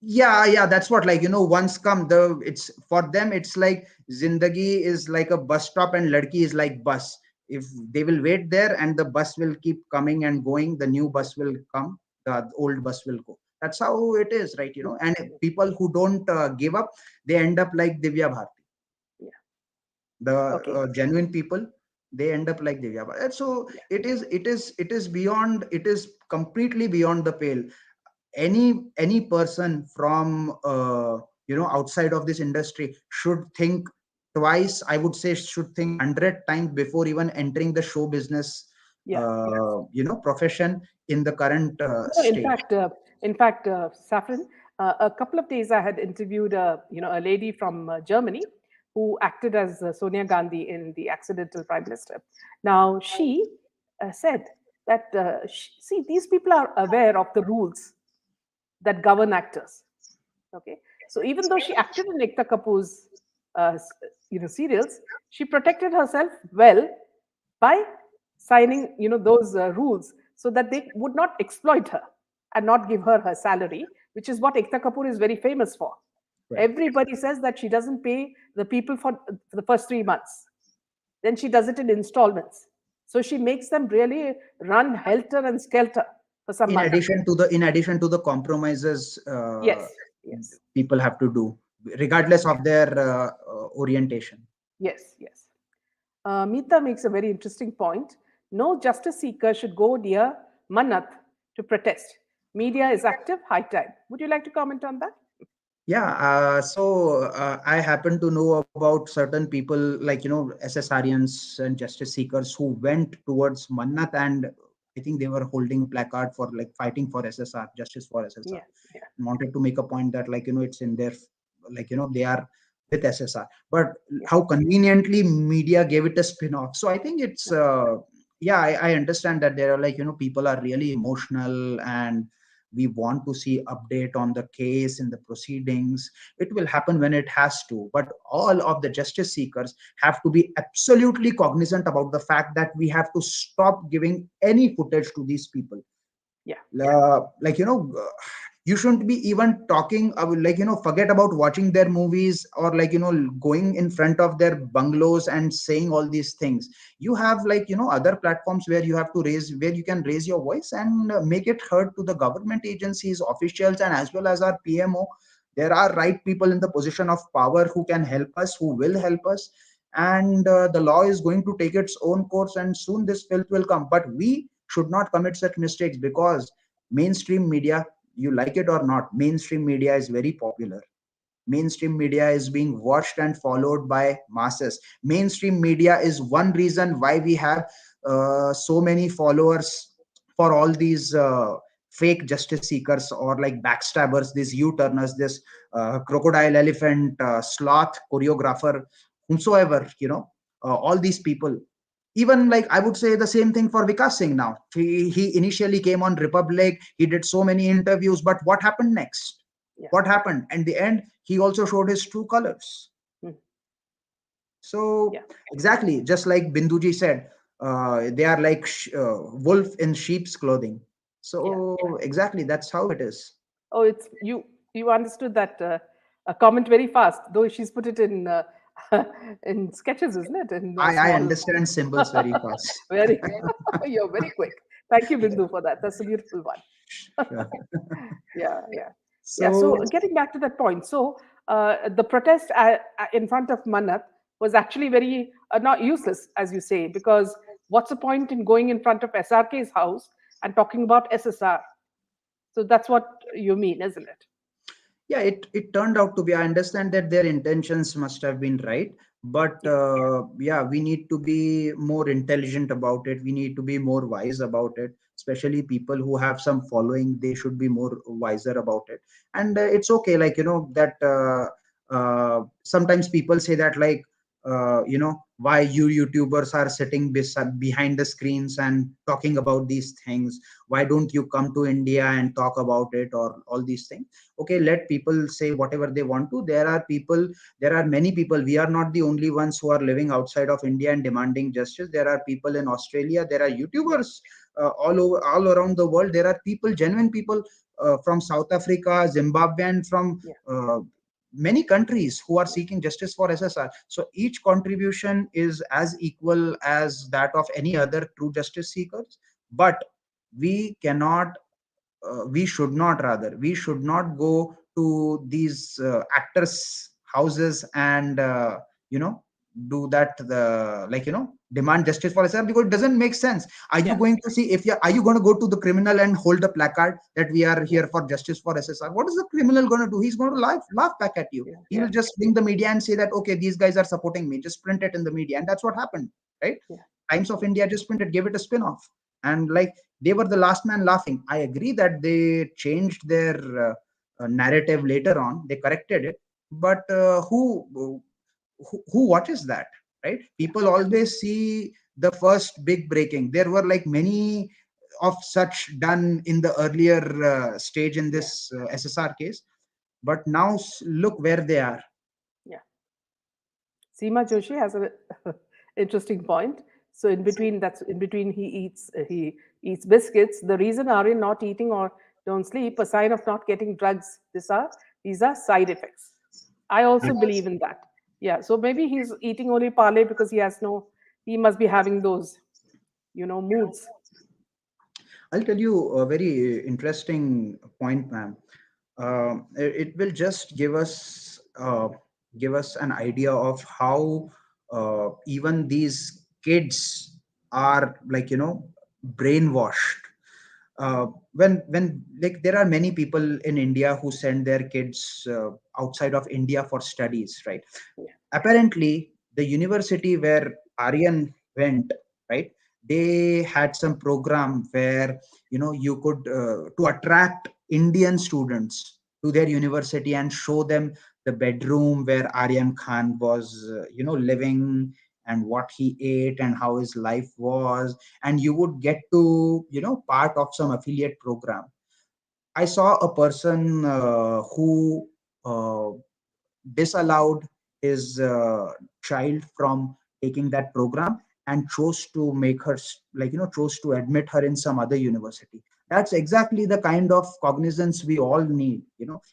yeah, that's what, like, once come the, it's for them, it's like zindagi is like a bus stop and ladki is like bus. If they will wait there and the bus will keep coming and going, the new Hmm. bus will come, the old bus will go. That's how it is, right? Hmm. And Hmm. people who don't give up, they end up like Divya Bharti. Yeah. The Okay. genuine people, they end up like Divya Bharti. So Yeah. it is beyond, it is completely beyond the pale. Any person from outside of this industry should think twice. I would say should think 100 times before even entering the show business Yeah. profession in the current No, stage. in fact, Saffron, a couple of days I had interviewed a lady from Germany who acted as Sonia Gandhi in the accidental prime minister. Now she said that see, these people are aware of the rules that govern actors. Okay, so even though she acted in Ekta Kapoor's serials, she protected herself well by signing those rules so that they would not exploit her and not give her her salary, which is what Ekta Kapoor is very famous for. Right. Everybody says that she doesn't pay the people for the first 3 months, then she does it in installments, so she makes them really run helter and skelter for some in money. addition to the in addition to the compromises Yes, yes, people have to do, regardless of their orientation. yes, yes. Meeta makes a very interesting point. No justice seeker should go near Manath to protest. Media is active, high time. Would you like to comment on that? Yeah, I happen to know about certain people, like, SSRians and justice seekers who went towards Mannat, and I think they were holding placard for, like, fighting for SSR, justice for SSR, Yeah, yeah, wanted to make a point that, like, it's in their, like, they are with SSR. But yeah. how conveniently media gave it a spin off. So I think it's yeah, I understand that there are, like, people are really emotional, and we want to see update on the case in the proceedings. It will happen when it has to, but all of the justice seekers have to be absolutely cognizant about the fact that we have to stop giving any footage to these people. Yeah, Like, you shouldn't be even talking like, forget about watching their movies, or, like, going in front of their bungalows and saying all these things. You have, like, other platforms where you have to raise, where you can raise your voice and make it heard to the government agencies, officials, and as well as our PMO. There are right people in the position of power who can help us, who will help us. And the law is going to take its own course, and soon this filth will come. But we should not commit such mistakes, because mainstream media, you like it or not, mainstream media is very popular. Mainstream media is being watched and followed by masses. Mainstream media is one reason why we have so many followers for all these fake justice seekers, or like backstabbers, these U-turners, this crocodile, elephant, sloth choreographer, whomsoever, all these people. Even, like, I would say the same thing for Vikas Singh now. He initially came on Republic, he did so many interviews, but what happened next? Yeah. What happened? In the end, he also showed his true colors. Mm. So Yeah. exactly, just like Binduji said, they are like wolf in sheep's clothing. Yeah. So exactly, that's how it is. Oh, it's you. You understood that comment very fast, though she's put it in in sketches, isn't it? In I small. understand symbols very fast. Very. You're very quick. Thank you, Bindu, for that. That's a beautiful one. Sure. Yeah, yeah, yeah. So So getting back to that point, so the protest in front of Manat was actually very not useless, as you say, because what's the point in going in front of SRK's house and talking about SSR? So that's what you mean, isn't it? yeah, it turned out to be. I understand that their intentions must have been right, but Yeah, yeah, we need to be more intelligent about it. We need to be more wise about it. Especially people who have some following, they should be more wiser about it. And it's okay, like that. Sometimes people say that, like, why you YouTubers are sitting behind the screens and talking about these things. Why don't you come to India and talk about it, or all these things? Okay, let people say whatever they want to. There are many people. We are not the only ones who are living outside of India and demanding justice. There are people in Australia, there are YouTubers all around the world. There are people, genuine people, from South Africa, Zimbabwe, and from yeah, many countries, who are seeking justice for SSR. So each contribution is as equal as that of any other true justice seekers. But we cannot we should not, rather, we should not go to these actors houses and you know do that, the like demand justice for SR, because it doesn't make sense. Are you yeah, going to see, if you are you going to go to the criminal and hold a placard that we are yeah, here for justice for SSR? What is the criminal going to do? He's going to laugh back at you. yeah, He yeah, will just bring the media and say that, okay, these guys are supporting me, just print it in the media. And that's what happened, right? yeah, Times of India just printed, gave it a spin-off. And like, they were the last man laughing. I agree that they changed their narrative later on, they corrected it. But who watches that, right? yeah, People always see the first big breaking. There were like many of such done in the earlier stage in yeah, this SSR case. But now look where they are. yeah. Seema Joshi has an interesting point. So in between, that's in between he eats biscuits. The reason Aryan not eating or don't sleep, a sign of not getting drugs. These are side effects. I also believe in that. Yeah. So maybe he's eating only parley because he has no. He must be having those, moods. I'll tell you a very interesting point, ma'am. It will just give us an idea of how even these kids are, like, brainwashed. When like, there are many people in India who send their kids outside of India for studies, right? Yeah. Apparently, the university where Aryan went, right, they had some program where you could to attract Indian students to their university and show them the bedroom where Aryan Khan was living, and what he ate and how his life was. And you would get to part of some affiliate program. I saw a person who uh, disallowed his child from taking that program, and chose to make her chose to admit her in some other university. That's exactly the kind of cognizance we all need,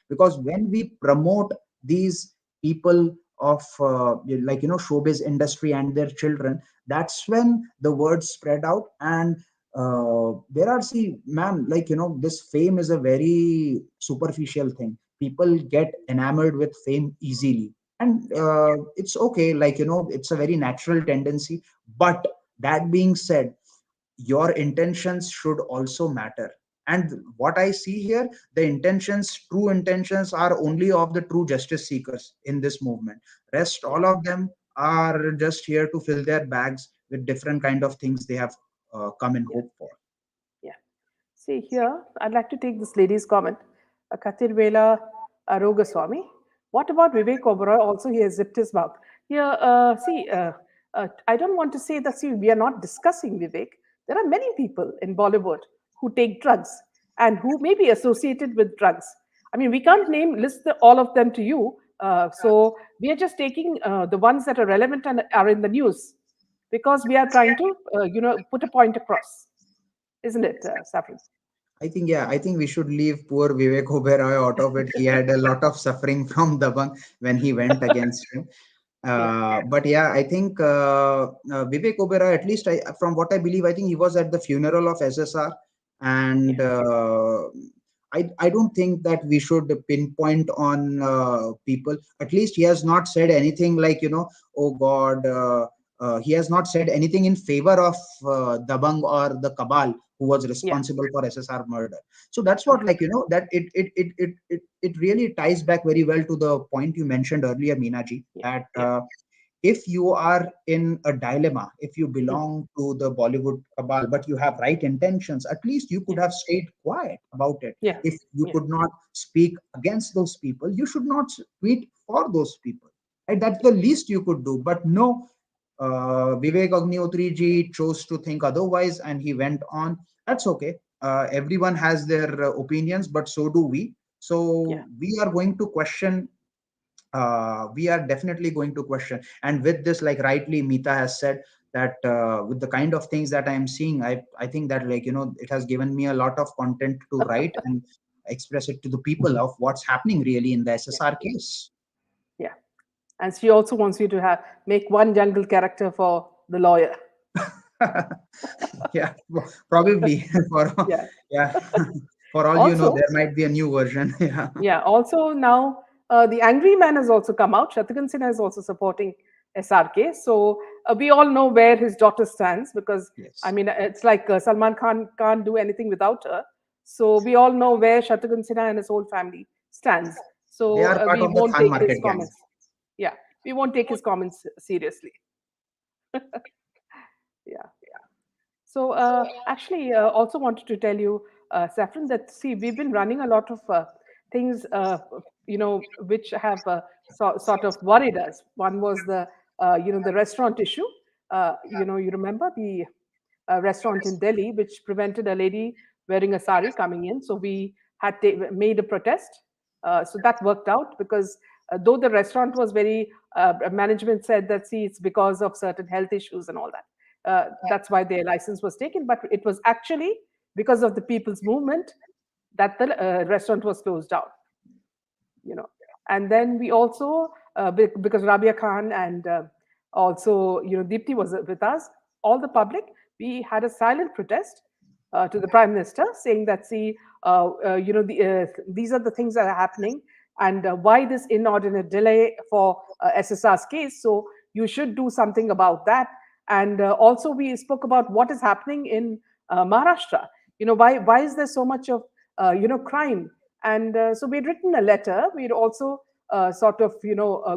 because when we promote these people of showbiz industry and their children, that's when the word spread out. And there are, see, ma'am, like, this fame is a very superficial thing. People get enamored with fame easily, and it's okay, like, it's a very natural tendency. But that being said, your intentions should also matter. And what I see here, the intentions, true intentions, are only of the true justice seekers in this movement. Rest, Yeah. all of them are just here to fill their bags with different kind of things they have come in Yeah. hope for. Yeah. See here, I'd like to take this lady's comment. Katirvela Arogaswamy. What about Vivek Oberoi? Also, he has zipped his mouth. Here, I don't want to say that, see, we are not discussing Vivek. There are many people in Bollywood who take drugs and who may be associated with drugs. I mean, we can't list all of them to you. So we are just taking the ones that are relevant and are in the news, because we are trying to, put a point across, isn't it, Saffron? I think, yeah, I think we should leave poor Vivek Oberoi out of it. He had a lot of suffering from Dabang when he went against him. Yeah, But yeah, I think Vivek Oberoi, at least from what I believe, I think he was at the funeral of SSR, and yeah, I don't think that we should pinpoint on people. At least he has not said anything like, oh God, he has not said anything in favor of Dabang or the cabal who was yeah. responsible for SSR murder. So that's what, Okay. like, that it really ties back very well to the point you mentioned earlier, Meenaji, Yeah, that yeah. if you are in a dilemma, if you Mm, belong to the Bollywood cabal, but you have right intentions, at least you could yeah, have stayed quiet about it. yeah, If you yeah, could not speak against those people, you should not tweet for those people. Right? That's the least you could do. But no, Vivek Agnihotri ji chose to think otherwise, and he went on. That's okay. Everyone has their opinions, but so do we. yeah, So we are going to question, we are definitely going to question. And with this, like rightly Mita has said, that with the kind of things that I am seeing, I think that, like, it has given me a lot of content to write and express it to the people of what's happening really in the yeah, SSR case. yeah. And she also wants you to make one jungle character for the lawyer. Yeah, probably. For, Yeah. yeah, for all you know, Also, there might be a new version. Yeah. yeah. Also now, the angry man has also come out. Shatrughan Sinha is also supporting SRK. So we all know where his daughter stands, because I Yes, mean, it's like Salman Khan can't do anything without her. So we all know where Shatrughan Sinha and his whole family stands. they So are part we of the won't Khan take his market gang. comments. Yeah, we won't take his comments seriously. Yeah. So actually, also wanted to tell you, Saffron, that see, we've been running a lot of things, which have sort of worried us. One was the restaurant issue. You remember the restaurant in Delhi, which prevented a lady wearing a sari coming in. So we had made a protest. So that worked out, because though the restaurant was very, management said that, see, it's because of certain health issues and all that. That's why their license was taken. But it was actually because of the people's movement that the restaurant was closed down. you know and then we also, because Rabia Khan and also Deepthi was with us, all the public, we had a silent protest to the prime minister, saying that, see, these are the things that are happening, and why this inordinate delay for SSR's case. So you should do something about that. And also we spoke about what is happening in Maharashtra. Why is there so much of crime? And so we'd written a letter. We'd also sort of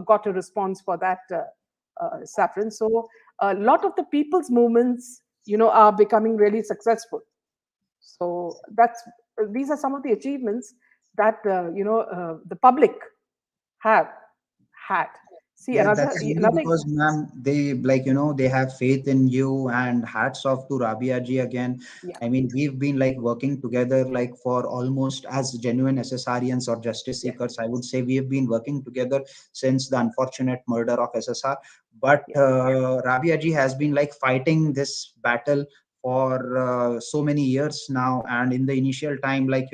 got a response for that, Saffron. So a lot of the people's movements are becoming really successful. So that's these are some of the achievements that the public have had. See, Yeah, that is only another. because, ma'am, they, like, they have faith in you, and hats off to Rabia ji again. Yeah, I mean, we've been like working together like for almost as genuine SSRians or justice yeah, seekers. I would say we have been working together since the unfortunate murder of SSR. But yeah, Rabia ji has been like fighting this battle for so many years now. And in the initial time, like,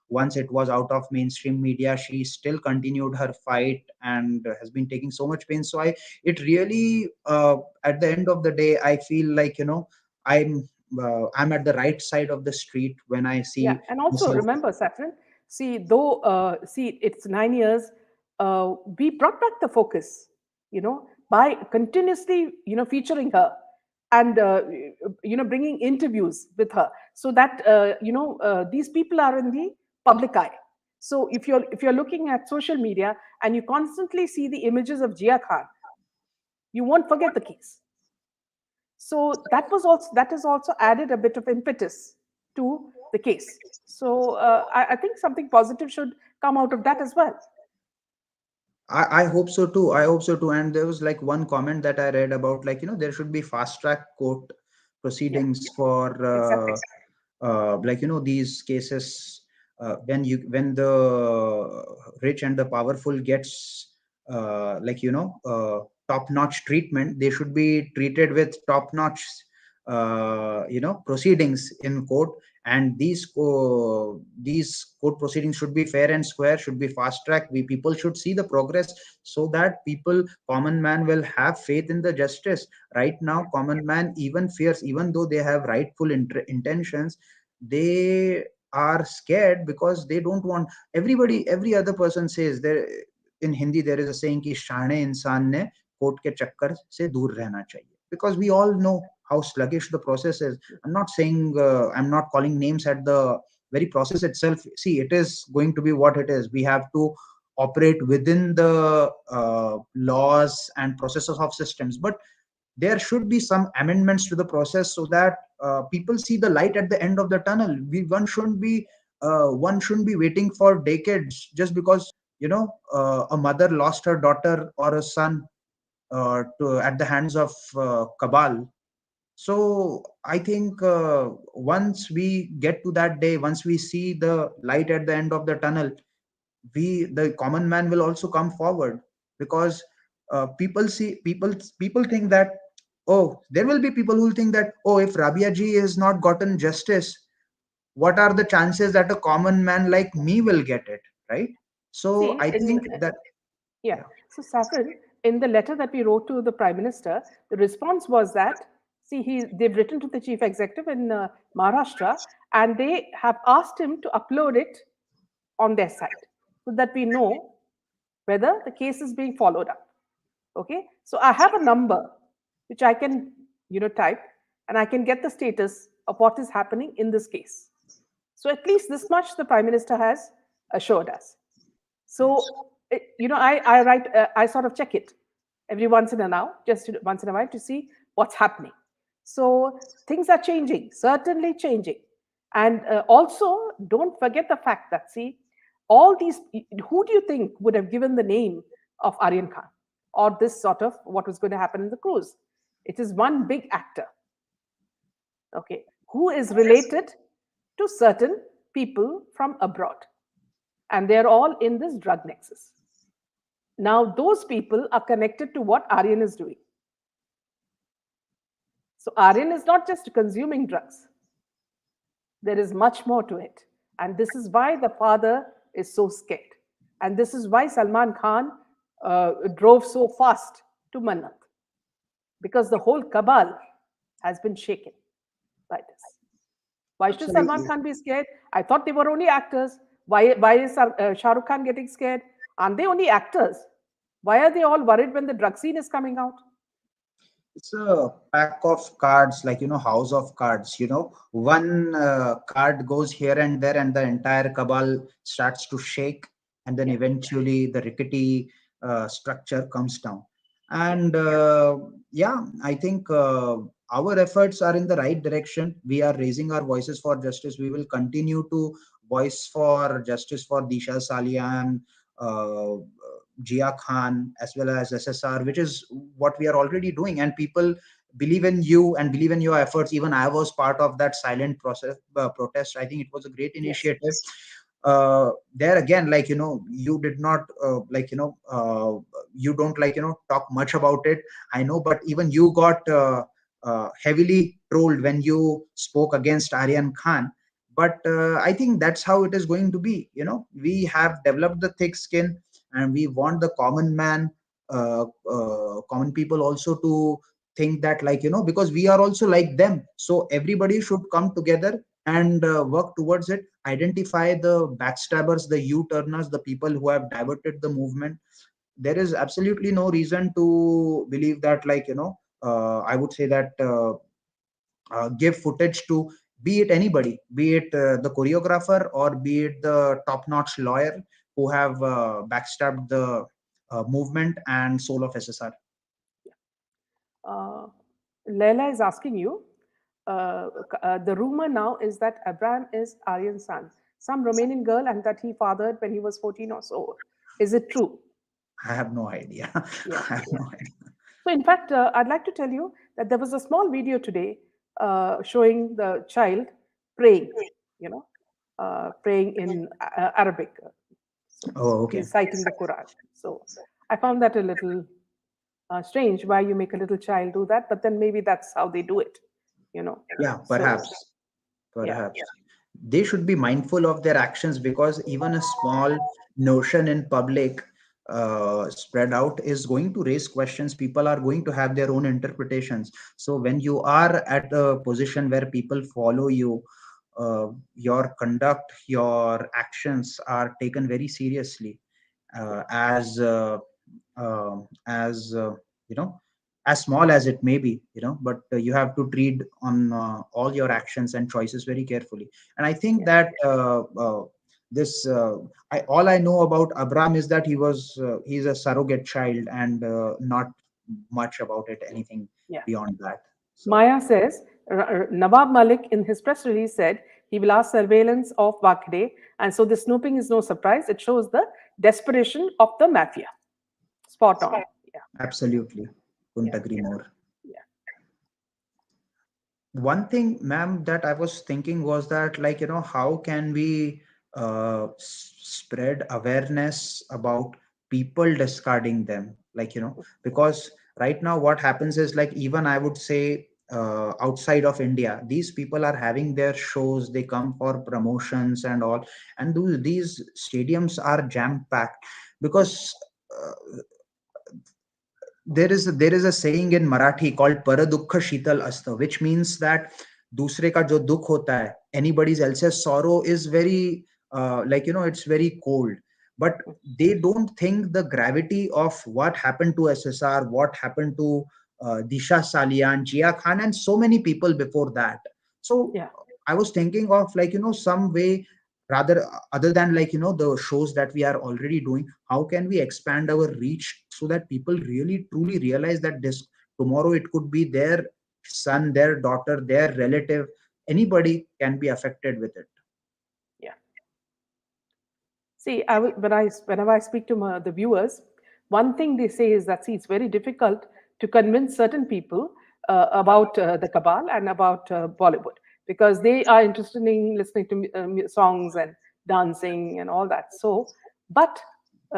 once it was out of mainstream media, she still continued her fight and has been taking so much pain. So it really, at the end of the day, I feel like, i'm I'm at the right side of the street when I yeah. see And also myself. remember, Saffron. See, though, it's 9 years. We brought back the focus, by continuously, featuring her, and bringing interviews with her, so that these people are in the public eye. So if you're looking at social media and you constantly see the images of Jia Khan, you won't forget the case. So that has also added a bit of impetus to the case. So I think something positive should come out of that as well. I hope so too. I hope so too. And there was like one comment that I read about, like, there should be fast track court Yeah, proceedings for exactly. like, these cases. when the rich and the powerful gets top notch treatment, they should be treated with top notch proceedings in court. And these court proceedings should be fair and square, should be fast track. We people should see the progress, so that people, common man, will have faith in the justice. Right now common man even fears, even though they have rightful intentions, they are scared because they don't want. Every other person says there. In Hindi there is a saying ki shane insan ne court ke chakkar se dur rehna chahiye, because we all know how sluggish the process is. I'm not saying, I'm not calling names at the very process itself. See, it is going to be what it is. We have to operate within the laws and processes of systems, but there should be some amendments to the process, so that people see the light at the end of the tunnel. One shouldn't be waiting for decades just because a mother lost her daughter or a son at the hands of cabal. So I think once we get to that day, once we see the light at the end of the tunnel, the common man will also come forward. Because people think that, oh, there will be people who will think that, oh, if Rabia ji is not gotten justice, what are the chances that a common man like me will get it, right? So See, I in think that, yeah. yeah. So, Saffron, in the letter that we wrote to the Prime Minister, the response was that, see, they've written to the Chief Executive in Maharashtra, and they have asked him to upload it on their site so that we know whether the case is being followed up. Okay, so I have a number which I can, type, and I can get the status of what is happening in this case. So at least this much the Prime Minister has assured us. Yes. So, I write, I sort of check it every once in a while, just once in a while to see what's happening. So things are changing, certainly changing. And also, don't forget the fact that, see, all these, who do you think would have given the name of Aryan Khan or this sort of what was going to happen in the cruise? It is one big actor, okay, who is related to certain people from abroad. And they're all in this drug nexus. Now, those people are connected to what Aryan is doing. So, Aryan is not just consuming drugs, there is much more to it. And this is why the father is so scared. And this is why Salman Khan drove so fast to Mannat, because the whole cabal has been shaken by this. Why should Salman Absolutely. Khan be scared? I thought they were only actors. Why is Shah Rukh Khan getting scared? Aren't they only actors? Why are they all worried when the drug scene is coming out? It's a pack of cards, like house of cards. One card goes here and there, and the entire cabal starts to shake, and then Yeah, eventually the rickety structure comes down. yeah, And yeah, I think our efforts are in the right direction. We are raising our voices for justice. We will continue to voice for justice for Disha Salian, uh, Jia Khan, as well as SSR, which is what we are already doing. And people believe in you and believe in your efforts. Even I was part of that silent process protest. I think it was a great yes, initiative. There again, you did not you don't talk much about it, I know, but even you got heavily trolled when you spoke against Aryan Khan. But I think that's how it is going to be. We have developed the thick skin, and we want the common man, common people also to think that, because we are also like them. So everybody should come together and work towards it. Identify the backstabbers, the U-turners, the people who have diverted the movement. There is absolutely no reason to believe that, I would say that give footage to, be it anybody, be it the choreographer or be it the top-notch lawyer who have backstabbed the movement and soul of SSR. uh, Leila is asking you. The rumor now is that Abraham is Aryan's son, some Romanian girl, and that he fathered when he was 14 or so. Is it true? I have no idea. Yeah, I have yeah. no idea. So, in fact, I'd like to tell you that there was a small video today showing the child praying, you know. praying in Arabic. So Oh, okay. he's citing the Quran. So I found that a little strange why you make a little child do that, but then maybe that's how they do it, you know. Yeah, So perhaps. yeah, Perhaps they should be mindful of their actions, because even a small notion in public spread out is going to raise questions. People are going to have their own interpretations. So when you are at a position where people follow you, your conduct, your actions are taken very seriously, as you know, as small as it may be, but you have to treat on all your actions and choices very carefully. And I think yeah, that this all I know about Abraham is that he's a surrogate child, and not much about it, anything yeah. beyond that. So Maya says Nawab Malik in his press release said he will ask surveillance of Wakde, and so the snooping is no surprise. It shows the desperation of the mafia. Spot on. Yeah, absolutely, couldn't yeah, agree more. yeah. One thing, ma'am, that I was thinking was that, like, how can we spread awareness about people discarding them? Like, because right now what happens is, like, even I would say, outside of India, these people are having their shows, they come for promotions and all, and these stadiums are jam packed, because uh, there is a saying in Marathi called Paradukha Shital Asta, which means that दूसरे का जो दुख होता है, anybody's else's sorrow is very, it's very cold. But they don't think the gravity of what happened to SSR, what happened to Disha Salian, Jia Khan, and so many people before that. So Yeah. I was thinking of, like, some way, rather, other than, like, the shows that we are already doing, how can we expand our reach so that people really truly realize that this tomorrow it could be their son, their daughter, their relative, anybody can be affected with it. Yeah. See, whenever I speak to the viewers, one thing they say is that, see, it's very difficult to convince certain people about the cabal and about Bollywood, because they are interested in listening to songs and dancing and all that. So, but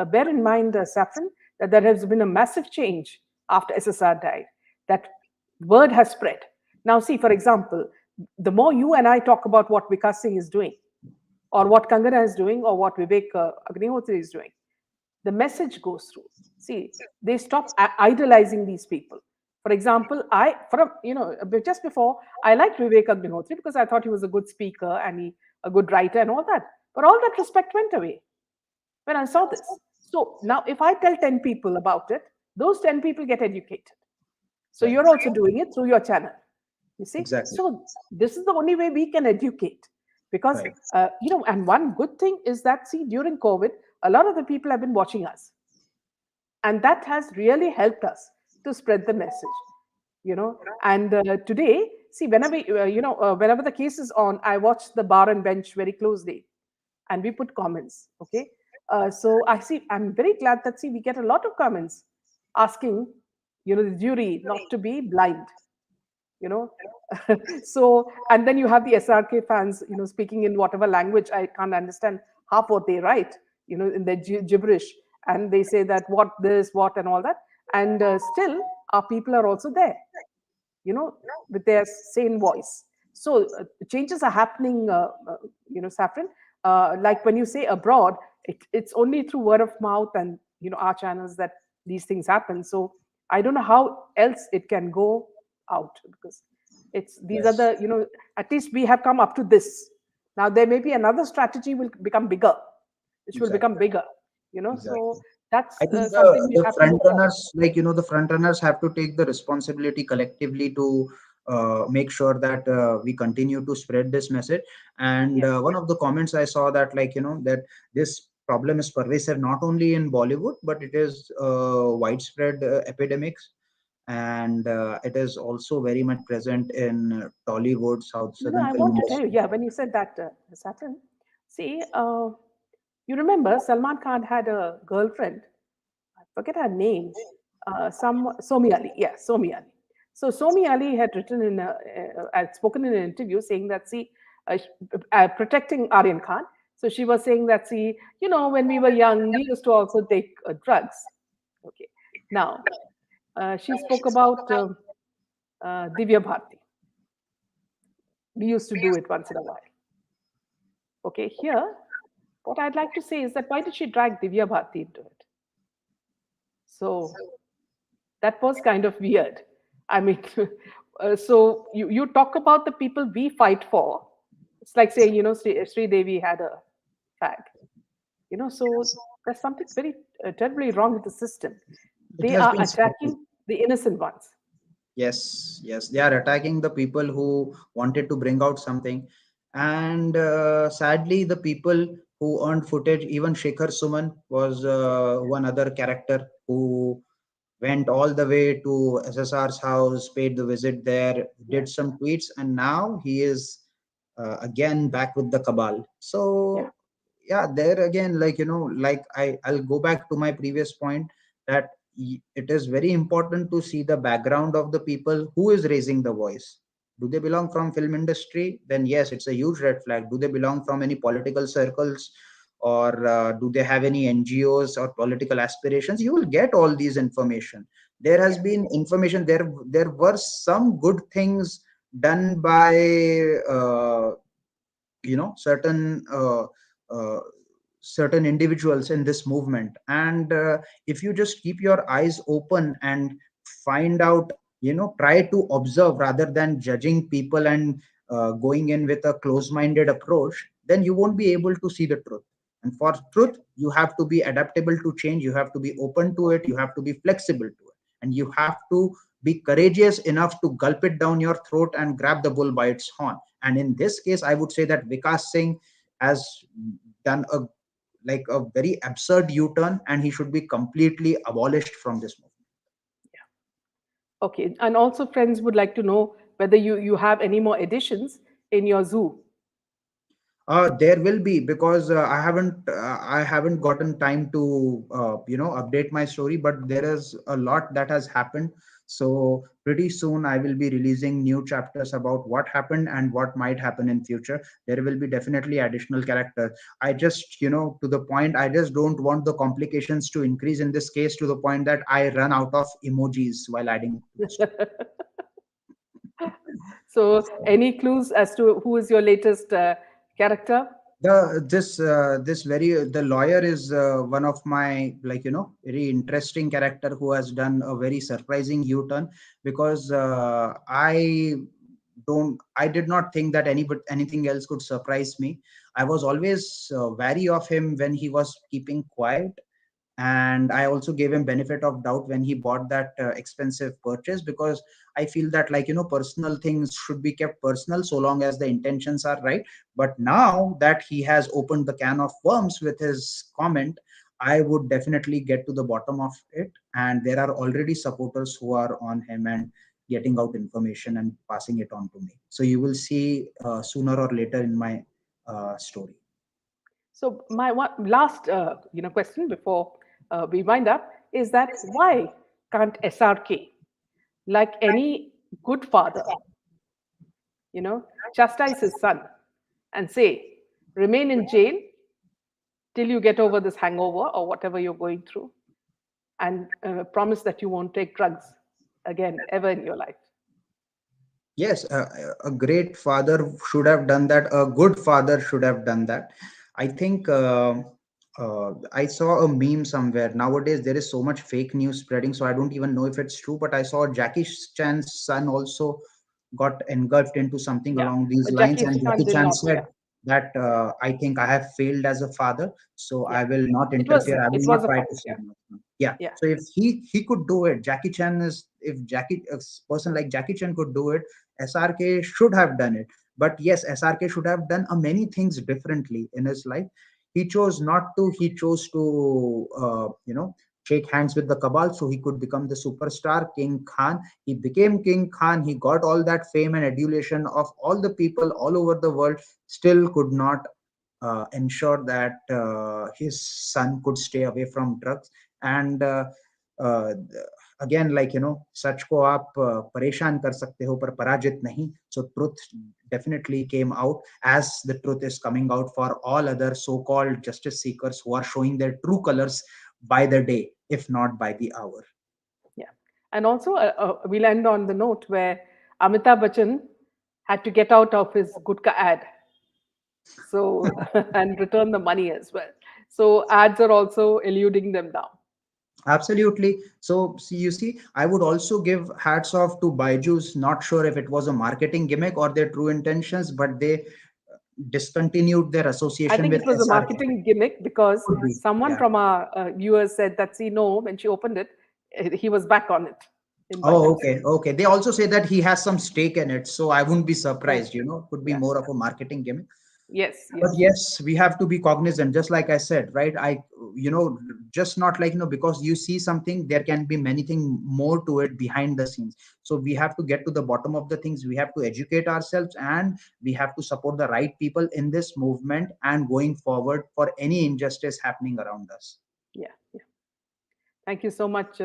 bear in mind, Saffron, that there has been a massive change after SSR died. That word has spread. Now, see, for example, the more you and I talk about what Vikas Singh is doing, or what Kangana is doing, or what Vivek Agnihotri is doing, the message goes through. See, they stop idolizing these people. For example, just before, I liked Vivek Agnihotri because I thought he was a good speaker and a good writer and all that. But all that respect went away when I saw this. So now, if I tell 10 people about it, those 10 people get educated. So Right. you're also doing it through your channel. You see? Exactly. So this is the only way we can educate. Because, Right. and one good thing is that, see, during COVID, a lot of the people have been watching us. And that has really helped us to spread the message, And today, see, whenever the case is on, I watch the bar and bench very closely, and we put comments, okay? So I'm very glad that, see, we get a lot of comments asking, the jury not to be blind, you know so, and then you have the SRK fans, speaking in whatever language I can't understand half what they write, in their gibberish, and they say that what this, what, and all that, and still our people are also there, with their sane voice. So changes are happening, Saffron. Like when you say abroad, it's only through word of mouth and our channels that these things happen. So I don't know how else it can go out, because it's these are Yes. the at least we have come up to this. Now there may be another strategy will become bigger, which will become Exactly. bigger. So Exactly. that's I think something we the have to front look forward. runners, like, the front runners have to take the responsibility collectively to make sure that we continue to spread this message. And Yeah. one of the comments I saw that, like, that this problem is pervasive not only in Bollywood, but it is widespread epidemics, and it is also very much present in Tollywood, southern I film want to tell you, industry. yeah, when you said that, Saturn, see, you remember Salman Khan had a girlfriend, I forget her name, some Somi Ali, yeah, Somi Ali. So Somi Ali had written had spoken in an interview saying that, see, uh, protecting Aryan Khan. So she was saying that, see, when we were young, we used to also take drugs. Okay. Now, she spoke about Divya Bharti. We used to do it once in a while. Okay, here, what I'd like to say is that why did she drag Divya Bharti into it? So that was kind of weird. I mean, so you talk about the people we fight for. It's like saying, Sri Devi had a fag. So there's something very terribly wrong with the system. It They has are been spotted. attacking the innocent ones. Yes, yes, they are attacking the people who wanted to bring out something, and sadly, the people who earned footage. Even Shekhar Suman was one other character who went all the way to SSR's house, paid the visit there, Yeah, did some tweets, and now he is again back with the cabal. yeah, So yeah, there again, like like I'll go back to my previous point that it is very important to see the background of the people who is raising the voice. Do they belong from film industry? Then yes, it's a huge red flag. Do they belong from any political circles, or do they have any NGOs or political aspirations? You will get all these information. There has yeah, been information. There were some good things done by certain uh, certain individuals in this movement, and if you just keep your eyes open and find out, try to observe rather than judging people and going in with a close minded approach, then you won't be able to see the truth. And for truth, you have to be adaptable to change, you have to be open to it, you have to be flexible to it, and you have to be courageous enough to gulp it down your throat and grab the bull by its horn. And in this case, I would say that Vikas Singh has done a very absurd U-turn, and he should be completely abolished from this movement. yeah. Okay. And also, friends would like to know whether you have any more editions in your zoo. There will be, because I haven't gotten time to update my story, but there is a lot that has happened. So pretty soon I will be releasing new chapters about what happened and what might happen in future. There will be definitely additional characters. I just, to the point, I just don't want the complications to increase in this case to the point that I run out of emojis while adding to the story. So, any clues as to who is your latest character? The lawyer is one of my, very interesting character who has done a very surprising U-turn, because I did not think that anything else could surprise me. I was always wary of him when he was keeping quiet, and I also gave him benefit of doubt when he bought that expensive purchase, because I feel that, personal things should be kept personal so long as the intentions are right. But now that he has opened the can of worms with his comment, I would definitely get to the bottom of it, and there are already supporters who are on him and getting out information and passing it on to me. So you will see sooner or later in my story. So, my last question before we wind up is that why can't SRK, like any good father, chastise his son and say, remain in jail till you get over this hangover or whatever you're going through, and promise that you won't take drugs again ever in your life? Yes, a great father should have done that. A good father should have done that. I think I saw a meme somewhere. Nowadays, there is so much fake news spreading, so I don't even know if it's true. But I saw Jackie Chan's son also got engulfed into something Yeah, along these but lines, Jackie and Chan Jackie did Chan not. said Yeah, that I think I have failed as a father, so yeah. I will not It was interfere. I it will was not a try fight. to Yeah, save my son. Yeah. yeah. So if he could do it, Jackie Chan is if Jackie a person like Jackie Chan could do it, SRK should have done it. But yes, SRK should have done many things differently in his life. He chose not to. He chose to, shake hands with the cabal so he could become the superstar King Khan. He became King Khan. He got all that fame and adulation of all the people all over the world. Still could not ensure that his son could stay away from drugs. And uh, again, like, सच को आप परेशान कर सकते हो पर पराजित नहीं. So truth definitely came out, as the truth is coming out for all other so-called justice seekers who are showing their true colors by the day, if not by the hour. Yeah. And also, we'll end on the note where Amitabh Bachchan had to get out of his Gutka ad. So, and return the money as well. So, ads are also eluding them now. Absolutely. So, see, you see, I would also give hats off to Byju's. Not sure if it was a marketing gimmick or their true intentions, but they discontinued their I association think with it was a SRK. marketing gimmick because Could be. someone Yeah. from our viewers said that, see, no, when she opened it, he was back on it in Oh, Byju's. okay. Okay. They also say that he has some stake in it. So I wouldn't be Oh, surprised, could be yeah. more of a marketing gimmick. Yes, But yes. yes, we have to be cognizant, just like I said, right? Just not like, because you see something, there can be many things more to it behind the scenes. So we have to get to the bottom of the things. We have to educate ourselves, and we have to support the right people in this movement and going forward for any injustice happening around us. Yeah, yeah. Thank you so much,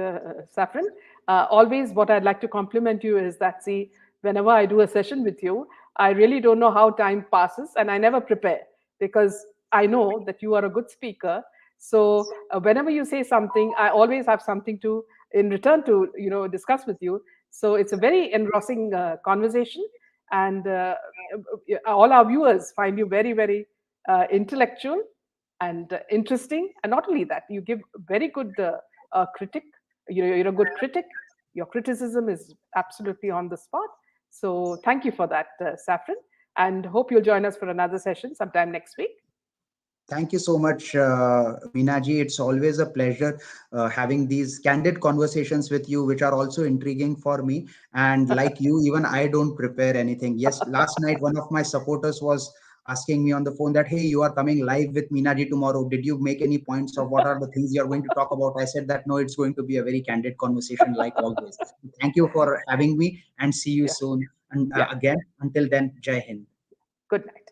Saffron. Always, what I'd like to compliment you is that, see, whenever I do a session with you, I really don't know how time passes, and I never prepare because I know that you are a good speaker. So, whenever you say something, I always have something to, in return, to discuss with you. So, it's a very engrossing conversation, and all our viewers find you very, very intellectual and interesting. And not only that, you give very good. Critic. You're a good critic. Your criticism is absolutely on the spot. So thank you for that, Saffron. And hope you'll join us for another session sometime next week. Thank you so much, Meenaji. It's always a pleasure having these candid conversations with you, which are also intriguing for me. And like you, even I don't prepare anything. Yes, last night, one of my supporters was asking me on the phone that, hey, you are coming live with Meenaji tomorrow. Did you make any points of what are the things you're going to talk about? I said that, no, it's going to be a very candid conversation like always. Thank you for having me, and see you Yeah. soon. And Yeah. again, until then, Jai Hind. Good night.